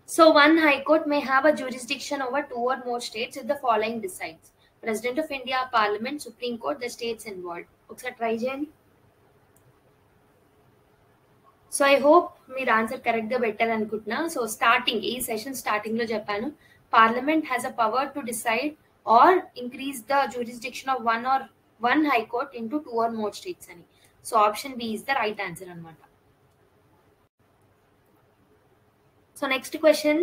So one High Court may have a jurisdiction over 2 or more states if the following decides: President of India, Parliament, Supreme Court, the states involved. ఒకసారి ట్రై చేయండి. సో ఐ హోప్ మీరు ఆన్సర్ కరెక్ట్ గా పెట్టారనుకుంటున్నా. సో స్టార్టింగ్ ఈ సెషన్ స్టార్టింగ్ లో చెప్పాను, Parliament has a power to decide or increase the jurisdiction of one high court into 2 or more states ani. So option B is the right answer anamata. So next question,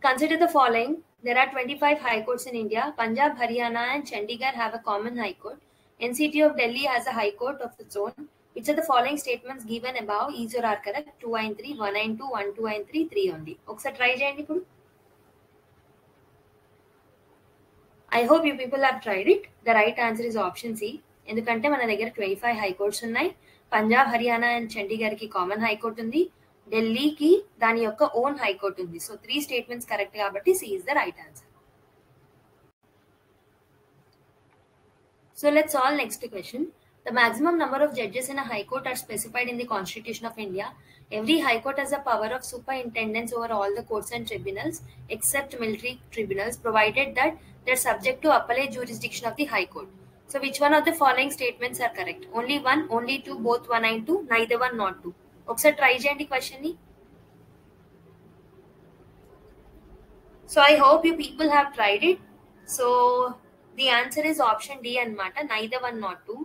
consider the following: there are 25 high courts in India. Punjab, Haryana and Chandigarh have a common high court. NCT of Delhi has a high court of its own. Which of the following statements given above is or are correct? 2 and 3, 1 and 2, 1, 2 and 3, 3 only. ఒకసారి ట్రై చేయండి ఇప్పుడు. I hope you people have tried it. The right answer is option C. ఎందుకంటే మన దగ్గర 25 హై కోర్ట్స్ ఉన్నాయి. పంజాబ్, హర్యానా అండ్ చండీగఢ్ కి కామన్ హైకోర్ట్ ఉంది, ఢిల్లీకి దాని యొక్క ఓన్ హైకోర్ట్ ఉంది. సో 3 స్టేట్మెంట్స్ కరెక్ట్ కాబట్టి C is the right answer. So let's solve next question. The maximum number of judges in a high court are specified in the Constitution of India. Every high court has a power of superintendence over all the courts and tribunals except military tribunals, provided that they're subject to appellate jurisdiction of the high court. So which one of the following statements are correct? Only 1, only 2, both 1 and 2, neither 1 not 2. ఒకసారి ట్రై చేయండి క్వశ్చన్ ని. So I hope you people have tried it. So the answer is option D anamata, neither 1 not 2.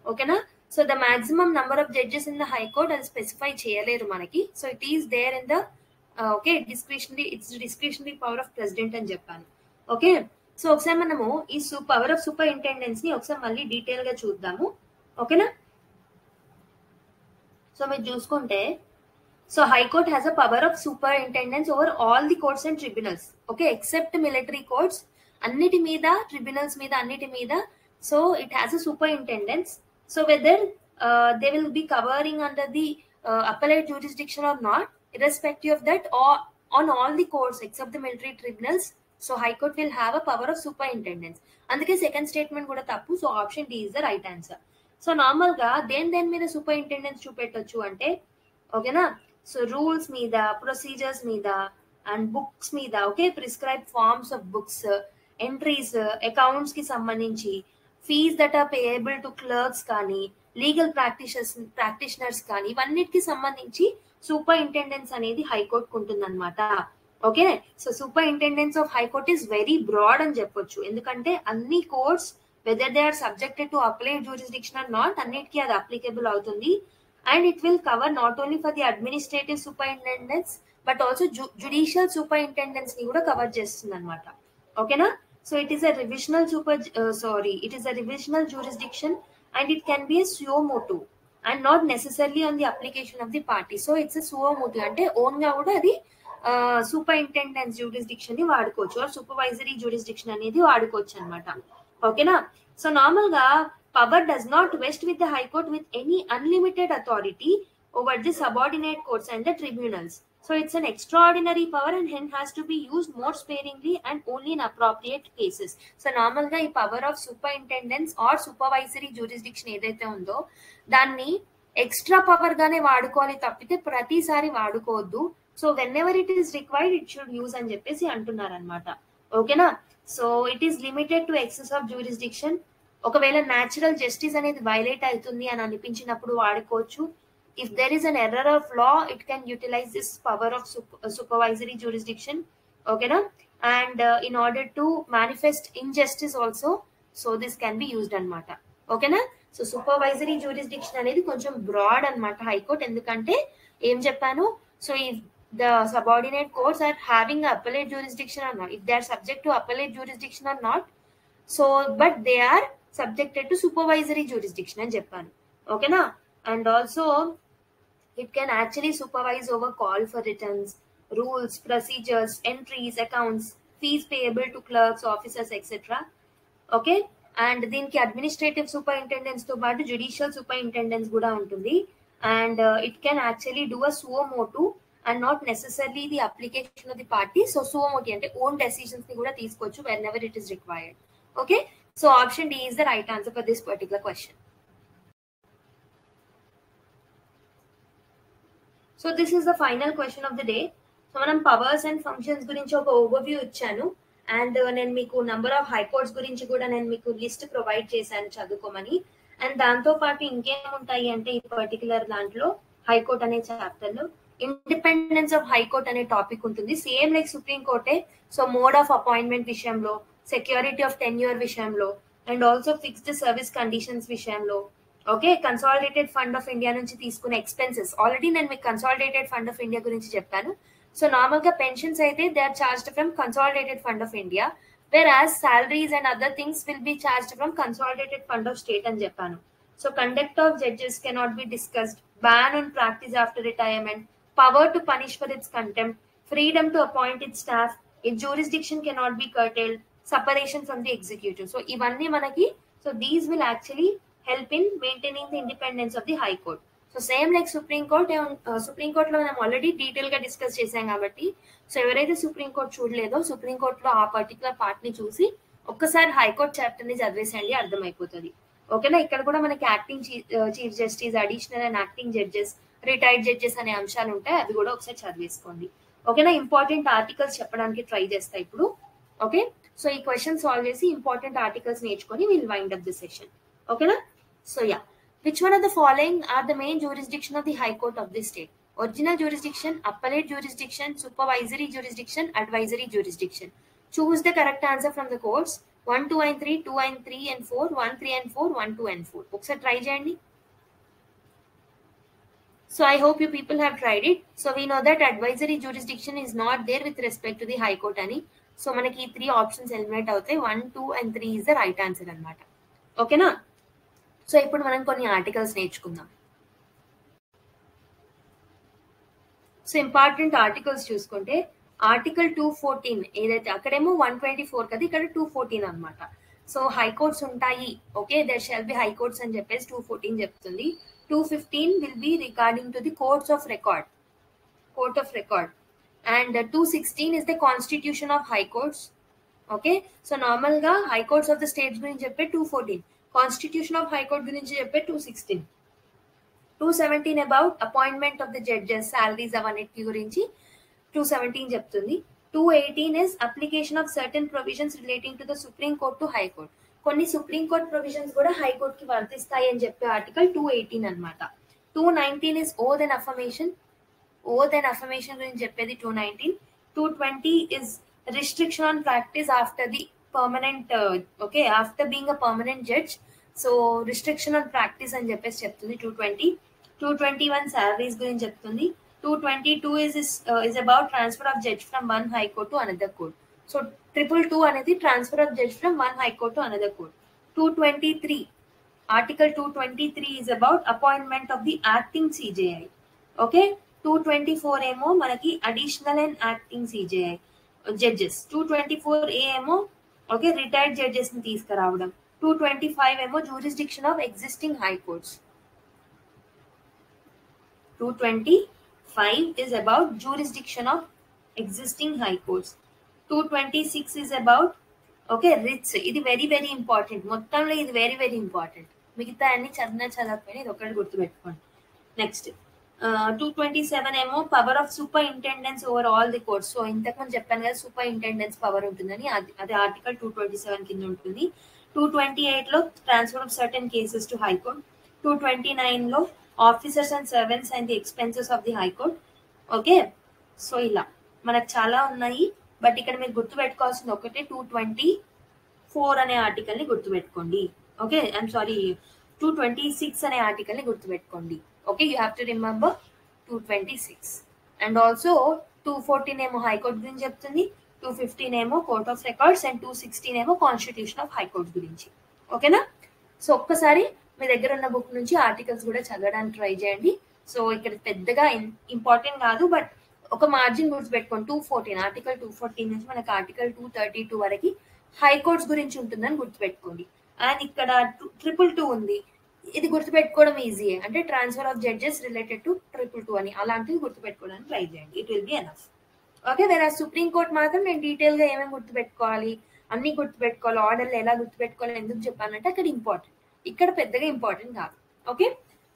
ఓకేనా? So the maximum number of judges in the high court అది స్పెసిఫై చేయలేరు మనకి. So it is there in the okay discretionary power of president అని చెప్పాను. ఓకే, సో ఒకసారి మనము ఈ పవర్ ఆఫ్ సూపర్ ఇంటెండెన్స్ ని ఒకసారి మళ్ళీ డీటెయిల్ గా చూద్దాము. ఓకేనా? సో మీరు చూసుకుంటే, so high court has a power of superintendence over all the courts and tribunals. Okay, except military courts అన్నిటి మీద, ట్రిబ్యునల్స్ మీద, అన్నిటి మీద. So it has a superintendence. So whether they will be covering under the appellate jurisdiction or not, irrespective of that, or on all the courts except the military tribunals, so High Court will have a power of superintendence. అందుకే సెకండ్ స్టేట్మెంట్ కూడా తప్పు. So option D is the right answer. So normal గా దేని మీద సూపరింటెండెన్స్ చూపెట్టొచ్చు అంటే, ఓకేనా, సో రూల్స్ మీద, ప్రొసీజర్స్ మీద అండ్ బుక్స్ మీద. Okay, prescribe forms of books, entries, accounts కి సంబంధించి, fees that are payable to clerks కానీ, లీగల్ ప్రాక్టీషనర్స్ కానీ, ఇవన్నిటికి సంబంధించి సూపర్ ఇంటెండెన్స్ అనేది హైకోర్టుకు ఉంటుంది అనమాట. Okay, so superintendence of high court is very broad అని చెప్పొచ్చు. ఎందుకంటే అన్ని courts whether they are subjected to appellate jurisdiction or not, అన్నిటికీ అది అప్లికబుల్ అవుతుంది. And it will cover not only for the administrative superintendence but also judicial superintendence ని కూడా కవర్ చేస్తుంది అనమాట. ఓకేనా? So it is a revisional jurisdiction and it can be a suo motu and not necessarily on the application of the party. So it's a suo motu అంటే ఓన్ గా కూడా అది సూపరింటెండెన్స్ జ్యూరిస్డిక్షన్ ని వాడుకోవచ్చు, ఆర్ సూపర్వైజరీ జ్యూరిస్డిక్షన్ అనేది వాడుకోవచ్చు అనమాట. ఓకేనా? సో నార్మల్ గా power does not west with the high court with any unlimited authority over the subordinate courts and the tribunals. So it's an extraordinary power and hence has to be used more sparingly and only in appropriate cases. So normal ga ee power of superintendence or supervisory jurisdiction edaithe undo danni extra power gaane vadukovali tappite pratisari vadukovoddu. So whenever it is required it should use అని చెప్పేసి అంటున్నారు అన్నమాట. ఓకేనా. So it is limited to excess of jurisdiction. ఒకవేళ న్యాచురల్ జస్టిస్ అనేది వైలేట్ అవుతుంది అని అనిపించినప్పుడు వాడుకోవచ్చు. If there is an error of law it can utilise this power of supervisory jurisdiction. ఓకేనా. And in order to manifest injustice also, so this can be used అనమాట. ఓకేనా. సో సూపర్వైజరీ జ్యూరిస్డిక్షన్ అనేది కొంచెం బ్రాడ్ అనమాట హైకోర్ట్, ఎందుకంటే ఏం చెప్పాను, సో ఈ the subordinate courts are having a appellate jurisdiction or not, if they are subject to appellate jurisdiction or not, so but they are subjected to supervisory jurisdiction అని చెప్పాను. ఓకేనా. And also it can actually supervise over call for returns, rules, procedures, entries, accounts, fees payable to clerks, officers, etc. Okay. And దీనికి అడ్మినిస్ట్రేటివ్ సూపరింటెండెన్స్ తో పాటు జ్యుడిషియల్ సూపరింటెండెన్స్ కూడా ఉంటుంది. And it can actually do a suo motu and not necessarily the application of the party. So suo motu అంటే ఓన్ డెసిషన్స్ ని కూడా తీసుకోవచ్చు whenever it is required. Okay. So option D is the right answer for this particular question. So this is the final question of the day. So మనం పవర్స్ అండ్ ఫంక్షన్స్ గురించి ఒక ఓవర్వ్యూ ఇచ్చాను. అండ్ నేను మీకు నంబర్ ఆఫ్ హైకోర్ట్స్ గురించి కూడా నేను మీకు లిస్ట్ ప్రొవైడ్ చేశాను చదువుకోమని. అండ్ దాంతో పాటు ఇంకేముంటాయి అంటే ఈ పర్టికులర్ దాంట్లో హైకోర్ట్ అనే చాప్టర్ లో ఇండిపెండెన్స్ ఆఫ్ హైకోర్ట్ అనే టాపిక్ ఉంటుంది, సేమ్ లైక్ సుప్రీం కోర్టే. సో మోడ్ ఆఫ్ అపాయింట్మెంట్ విషయంలో, సెక్యూరిటీ ఆఫ్ టెన్యూర్ విషయంలో, and also fixed service conditions విషయంలో. Okay. Consolidated fund of India నుంచి తీసుకునే ఎక్స్పెన్సెస్ ఆల్రెడీ నేను మీకు కన్సాలిడేటెడ్ ఫండ్ ఆఫ్ ఇండియా గురించి చెప్పాను. సో నార్మల్ గా పెన్షన్స్ అయితే they are charged from consolidated fund of India, whereas salaries and other things will be charged from consolidated fund of state అని చెప్పాను. So conduct of judges cannot be discussed, ban on practice after retirement, power to punish for its contempt, freedom to appoint its staff, its jurisdiction cannot be curtailed, separation from the executive. So ఇవన్నీ మనకి, so these will actually help in maintaining the independence of the high court. So same like supreme court, supreme court లో మనం ఆల్రెడీ డీటెయిల్ గా డిస్కస్ చేసాం కాబట్టి, సో ఎవరైతే సుప్రీం కోర్ట్ చూడలేదో సుప్రీం కోర్ట్ లో ఆ పర్టికులర్ పార్ట్ ని చూసి ఒక్కసారి హైకోర్ట్ చాప్టర్ ని చదివేసేయండి, అర్థమైపోతుంది. ఓకేనా. ఇక్కడ కూడా మనకి acting chief justice, additional and acting judges, retired judges అనే అంశాలు ఉంటాయి, అది కూడా ఒకసారి చదివేసుకోండి. ఓకేనా. ఇంపార్టెంట్ ఆర్టికల్స్ చెప్పడానికి ట్రై చేస్తా ఇప్పుడు. ఓకే. సో ఈ క్వశ్చన్ సాల్వ్ చేసి ఇంపార్టెంట్ ఆర్టికల్స్ నేర్చుకొని will wind up the session. ఓకేనా. So yeah, which one of the following are the main jurisdiction of the High Court of the state? Original jurisdiction, appellate jurisdiction, supervisory jurisdiction, advisory jurisdiction. Choose the correct answer from the courts. 1, 2 and 3, 2 and 3 and 4, 1, 3 and 4, 1, 2 and 4. ఒకసారి ట్రై చేయండి. So I hope you people have tried it. So we know that advisory jurisdiction is not there with respect to the High Court అని. సో మనకి 3 ఆప్షన్స్ ఎలిమినేట్ అవుతాయి. 1, 2 and 3 is the right answer అన్నమాట. ఓకేనా. సో ఇప్పుడు మనం కొన్ని ఆర్టికల్స్ నేర్చుకుందాం. సో ఇంపార్టెంట్ ఆర్టికల్స్ చూసుకుంటే ఆర్టికల్ 214 ఏదైతే, అక్కడేమో 124 కదా, ఇక్కడ 214 అనమాట. సో హైకోర్ట్స్ ఉంటాయి. Okay. There shall be high courts అని చెప్పేసి 214 చెప్తుంది. 215 will be regarding to the courts of record, court of record. And 216 is the constitution of high courts. Okay. So normal గా హైకోర్ట్స్ ఆఫ్ ద స్టేట్స్ గురించి చెప్పే 214, కాన్స్టిట్యూషన్ ఆఫ్ హైకోర్ట్ గురించి చెప్పే 216. 217 about appointment of the judges, salaries అవన్నిటి గురించి 217 చెప్తుంది. 218 is application of certain provisions relating to the supreme court to high court. కొన్ని సుప్రీం కోర్ట్ ప్రొవిజన్స్ కూడా హైకోర్ట్ కి వర్తిస్తాయి అని చెప్పే ఆర్టికల్ 218 అనమాట. 219 is oath and affirmation, oath and affirmation గురించి చెప్పేది 219. 220 is restriction on practice after the permanent, okay, after being a permanent judge. So restriction on practice అని చెప్పేసి చెప్తుంది 220. 221 సాలరీస్ గురించి చెప్తుంది. 222 is about transfer of judge from one high court to another court. So 222 అనేది transfer of judge from one high court to another court. 223 article 223 is about appointment of the acting CJI. Okay. 224 ఏమో మనకి additional and acting CJI judges. 224A ఏమో ఓకే రిటైర్డ్ జడ్జెస్ ని తీసుకురావడం. 225 ఏమో jurisdiction of existing high courts. 225 is about jurisdiction of existing high courts. 226 is about okay writs. ఇది వెరీ వెరీ ఇంపార్టెంట్, మొత్తంలో ఇది వెరీ వెరీ ఇంపార్టెంట్. మిగతా అన్ని చదవకపోయినా ఇది ఒకటి గుర్తుపెట్టుకోండి. నెక్స్ట్ 227 ఏమో power of superintendence over all the courts. So ఇంతకుముందు చెప్పాను కదా సూపరింటెండెన్స్ పవర్ ఉంటుందని, అది ఆర్టికల్ 227 కింద ఉంటుంది. 228లో transfer of certain cases to high court. 229లో officers and servants and the expenses of the high court. Okay, so ఇలా మనకు చాలా ఉన్నాయి, బట్ ఇక్కడ మీరు గుర్తుపెట్టుకోవాల్సింది ఒకటే 224 అనే ఆర్టికల్ ని గుర్తుపెట్టుకోండి. ఓకే, ఐఎమ్ సారీ 226 అనే ఆర్టికల్ ని గుర్తుపెట్టుకోండి. Okay, you have to remember 226. And also 214 ఏమో హైకోర్ట్ గురించి చెప్తుంది, 215 ఏమో కోర్ట్ ఆఫ్ రికార్డ్స్ అండ్ 216 ఏమో కాన్స్టిట్యూషన్ ఆఫ్ హైకోర్ట్ గురించి. ఓకేనా? సో ఒక్కసారి మీ దగ్గర ఉన్న బుక్ నుంచి ఆర్టికల్స్ కూడా చదవడానికి ట్రై చేయండి. సో ఇక్కడ పెద్దగా ఇంపార్టెంట్ కాదు, బట్ ఒక మార్జిన్ గుర్తుపెట్టుకోండి. 214 ఆర్టికల్ 214 నుంచి మనకి ఆర్టికల్ 232 వరకు హైకోర్ట్స్ గురించి ఉంటుందని గుర్తుపెట్టుకోండి. అండ్ ఇక్కడ 222 ఉంది, ఇది గుర్తుపెట్టుకోవడం ఈజీయే, అంటే transfer of judges related to 222 అని, అలాంటివి గుర్తుపెట్టుకోవడానికి ట్రై చేయండి. It will be enough. Okay, వేరే సుప్రీం కోర్ట్ మాత్రం నేను డీటెయిల్ గా ఏమేమి గుర్తుపెట్టుకోవాలి, అన్ని గుర్తుపెట్టుకోవాలి, ఆర్డర్లు ఎలా గుర్తుపెట్టుకోవాలి ఎందుకు చెప్పానంటే అక్కడ ఇంపార్టెంట్, ఇక్కడ పెద్దగా ఇంపార్టెంట్ కాదు. ఓకే,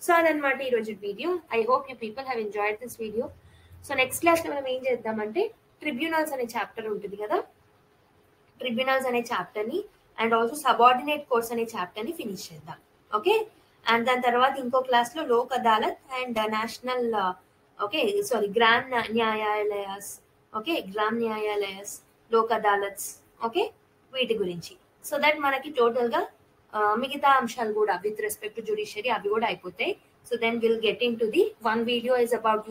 సో అదనమాట ఈ రోజు video. I hope you people have enjoyed this video. So next class లో మనం ఏం చేద్దామంటే ట్రిబ్యునల్స్ అనే చాప్టర్ ఉంటుంది కదా, ట్రిబ్యునల్స్ అనే చాప్టర్ ని అండ్ ఆల్సో సబార్డినేట్ కోర్స్ అనే చాప్టర్ ని ఫినిష్ చేద్దాం. ఓకే, అండ్ దాని తర్వాత ఇంకో క్లాస్ లో Lok Adalat and national Gram Nyayalayas, okay Gram Nyayalayas, Lok Adalats, okay వీటి గురించి. సో దట్ మనకి టోటల్ గా మిగతా అంశాలు కూడా విత్ రెస్పెక్ట్ టు జ్యుడిషియరీ అవి కూడా అయిపోతాయి. So then will get into the one video is about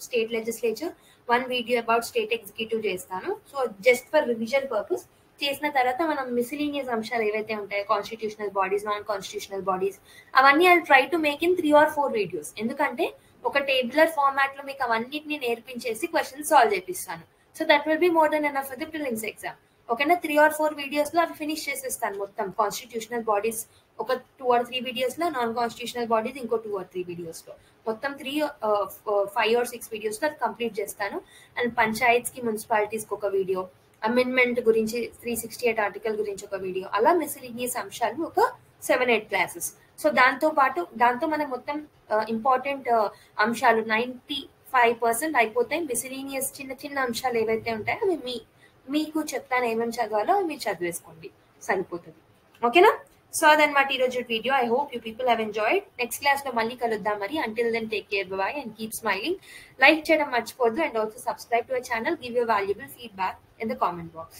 state legislature, one video about state executive చేస్తాను. So just for revision purpose చేసిన తర్వాత మనం మిసిలీనియస్ అంశాలు ఏవైతే ఉంటాయో constitutional bodies, non constitutional bodies, అవన్నీ I try to make in 3 or 4 videos. ఎందుకంటే ఒక టేబులర్ ఫార్మాట్ లో మీకు అవన్నిటిని నేర్పించేసి క్వశ్చన్స్ సాల్వ్ చేపిస్తాను. So that will be more than enough for the prelims exam. ఓకేనా, 3 or 4 వీడియోస్ లో అవి ఫినిష్ చేసేస్తాను మొత్తం. కాన్స్టిట్యూషనల్ బాడీస్ ఒక 2 or 3 వీడియోస్ లో, నాన్ కాన్స్టిట్యూషనల్ బాడీస్ ఇంకో 2 or 3 వీడియోస్ లో, మొత్తం 5 or 6 వీడియోస్ లో అది కంప్లీట్ చేస్తాను. అండ్ పంచాయత్స్ కి, మున్సిపాలిటీస్ కి ఒక వీడియో, అమెండ్మెంట్ గురించి 368 ఆర్టికల్ గురించి ఒక వీడియో, అలా మిసిలీనియస్ అంశాలు ఒక 7-8 క్లాసెస్. సో దాంతో మనం మొత్తం ఇంపార్టెంట్ అంశాలు 95% అయిపోతాయి. మిసిలీనియస్ చిన్న చిన్న అంశాలు ఏవైతే ఉంటాయో అవి మీకు చెప్తాను ఏమేమి చదవాలో అవి మీరు చదివేసుకోండి, సరిపోతుంది. ఓకేనా? సో అదనమాట ఈరోజు video. I hope you people have enjoyed. Next class లో మళ్ళీ కలుద్దాం మరి. Until then take care, bye and keep smiling. Like చేయడం మర్చిపోద్దు and also subscribe to our channel. Give your valuable feedback in the comment box.